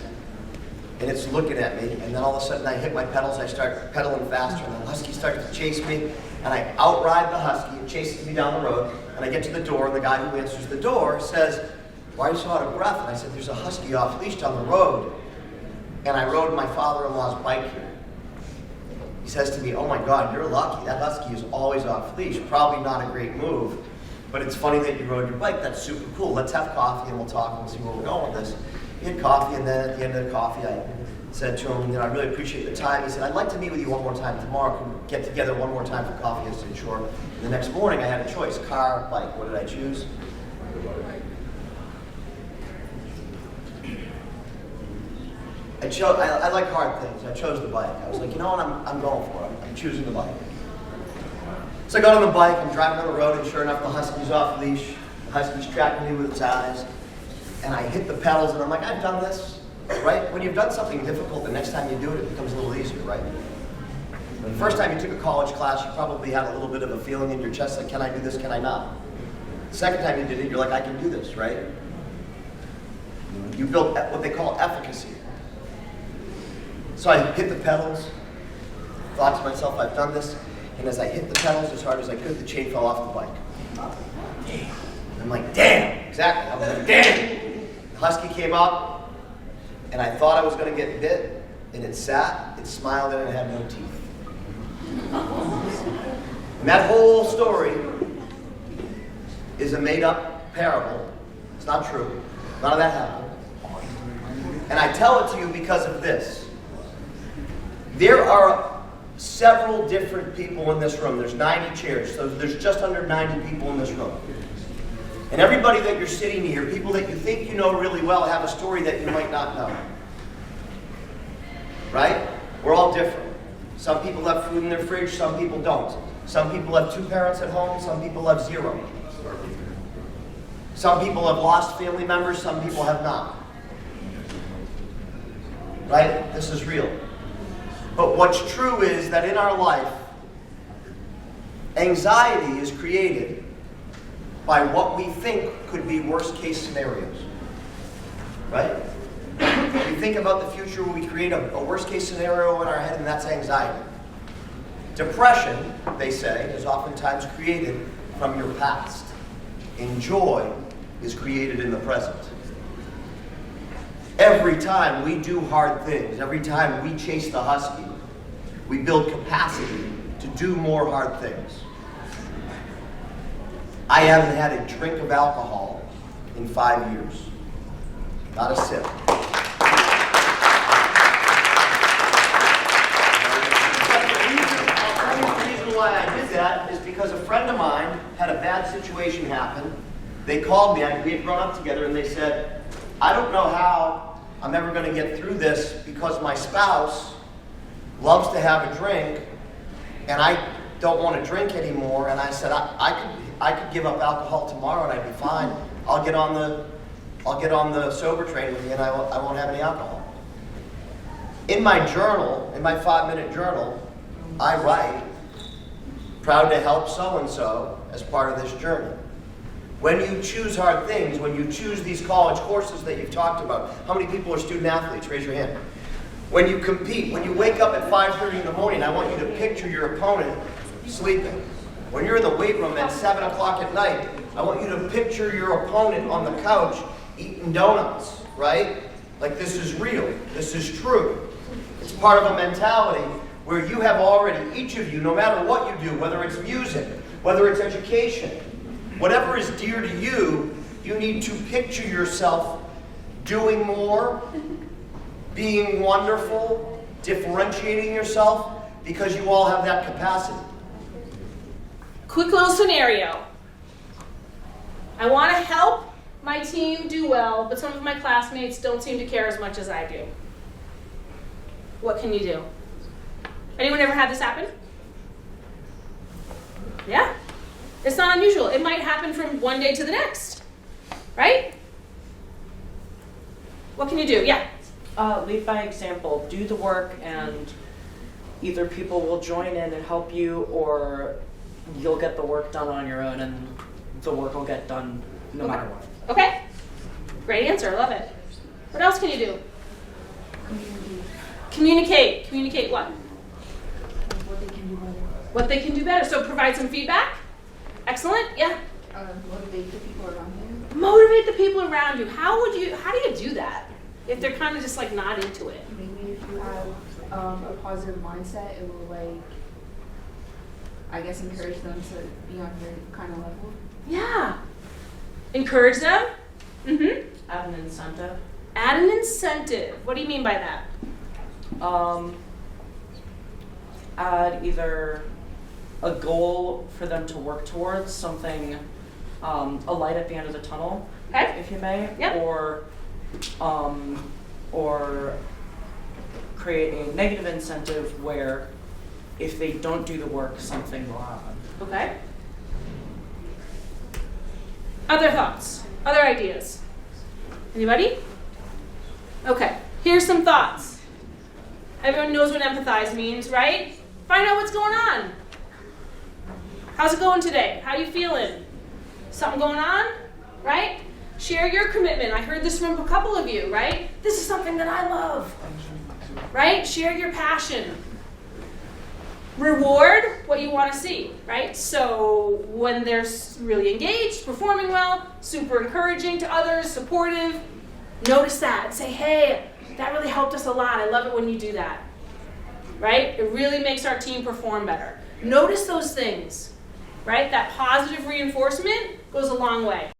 and it's looking at me, and then all of a sudden I hit my pedals, I start pedaling faster, and the husky starts to chase me, and I outride the husky, it chases me down the road, and I get to the door, and the guy who answers the door says, why are you so out of breath? And I said, there's a husky off leash down the road, and I rode my father-in-law's bike here. He says to me, oh my God, you're lucky, that husky is always off leash, probably not a great move, but it's funny that you rode your bike, that's super cool, let's have coffee and we'll talk and we'll see where we're going with this. We had coffee, and then at the end of the coffee, I said to him, I really appreciate the time. He said, I'd like to meet with you one more time tomorrow. Can we get together one more time for coffee? I said, sure. And the next morning, I had a choice, car, bike. What did I choose? I like hard things. I chose the bike. I was like, you know what, I'm going for it. I'm choosing the bike. So I got on the bike, I'm driving on the road, and sure enough, the husky's off leash. The husky's tracking me with its eyes. And I hit the pedals, and I'm like, I've done this, right? When you've done something difficult, the next time you do it, it becomes a little easier, right? The first time you took a college class, you probably had a little bit of a feeling in your chest, like, can I do this, can I not? The second time you did it, you're like, I can do this, right? You built what they call efficacy. So I hit the pedals, thought to myself, I've done this, and as I hit the pedals as hard as I could, the chain fell off the bike. Damn. I'm like, damn, exactly. I was like, damn. The husky came up, and I thought I was going to get bit, and it sat, it smiled, and it had no teeth. And that whole story is a made-up parable. It's not true. None of that happened. And I tell it to you because of this. There are several different people in this room. There's 90 chairs, so there's just under 90 people in this room. And everybody that you're sitting near, people that you think you know really well, have a story that you might not know. Right? We're all different. Some people have food in their fridge, some people don't. Some people have 2 parents at home, some people have 0. Some people have lost family members, some people have not. Right? This is real. But what's true is that in our life, anxiety is created by what we think could be worst case scenarios. Right? We think about the future, we create a worst case scenario in our head, and that's anxiety. Depression, they say, is oftentimes created from your past. And joy is created in the present. Every time we do hard things, every time we chase the husky, we build capacity to do more hard things. I haven't had a drink of alcohol in 5 years. Not a sip. The reason why I did that is because a friend of mine had a bad situation happen. They called me, we had grown up together, and they said, I don't know how I'm ever going to get through this because my spouse loves to have a drink and I don't want to drink anymore. And I said, I could give up alcohol tomorrow and I'd be fine. I'll get on the sober train with you and I won't have any alcohol. In my journal, in my 5-minute journal, I write, proud to help so-and-so as part of this journey. When you choose hard things, when you choose these college courses that you've talked about, how many people are student athletes? Raise your hand. When you compete, when you wake up at 5:30 in the morning, I want you to picture your opponent sleeping. When you're in the weight room at 7 o'clock at night, I want you to picture your opponent on the couch eating donuts, right? Like this is real, this is true. It's part of a mentality where you have already, each of you, no matter what you do, whether it's music, whether it's education, whatever is dear to you, you need to picture yourself doing more, being wonderful, differentiating yourself, because you all have that capacity. Quick little scenario. I want to help my team do well, but some of my classmates don't seem to care as much as I do. What can you do? Anyone ever had this happen? Yeah? It's not unusual. It might happen from one day to the next, right? What can you do? Yeah? Lead by example. Do the work and either people will join in and help you or you'll get the work done on your own and the work will get done no matter what. Okay. Great answer. I love it. What else can you do? Communicate. Communicate what? What they can do better. What they can do better. So provide some feedback. Excellent. Yeah. Motivate the people around you. Motivate the people around you. How do you do that? If they're kind of just like not into it. Maybe if you have a positive mindset, it will like, I guess, encourage them to be on your kind of level. Yeah. Encourage them. Mm-hmm. Add an incentive. Add an incentive. What do you mean by that? Add either a goal for them to work towards, something, a light at the end of the tunnel, okay, if you may, yep, or create a negative incentive where if they don't do the work, something will happen. Okay. Other thoughts? Other ideas? Anybody? Okay, here's some thoughts. Everyone knows what empathize means, right? Find out what's going on. How's it going today? How you feeling? Something going on? Right? Share your commitment. I heard this from a couple of you, right? This is something that I love. Right? Share your passion. Reward what you want to see, right? So when they're really engaged, performing well, super encouraging to others, supportive, notice that and say, hey, that really helped us a lot. I love it when you do that, right? It really makes our team perform better. Notice those things, right? That positive reinforcement goes a long way.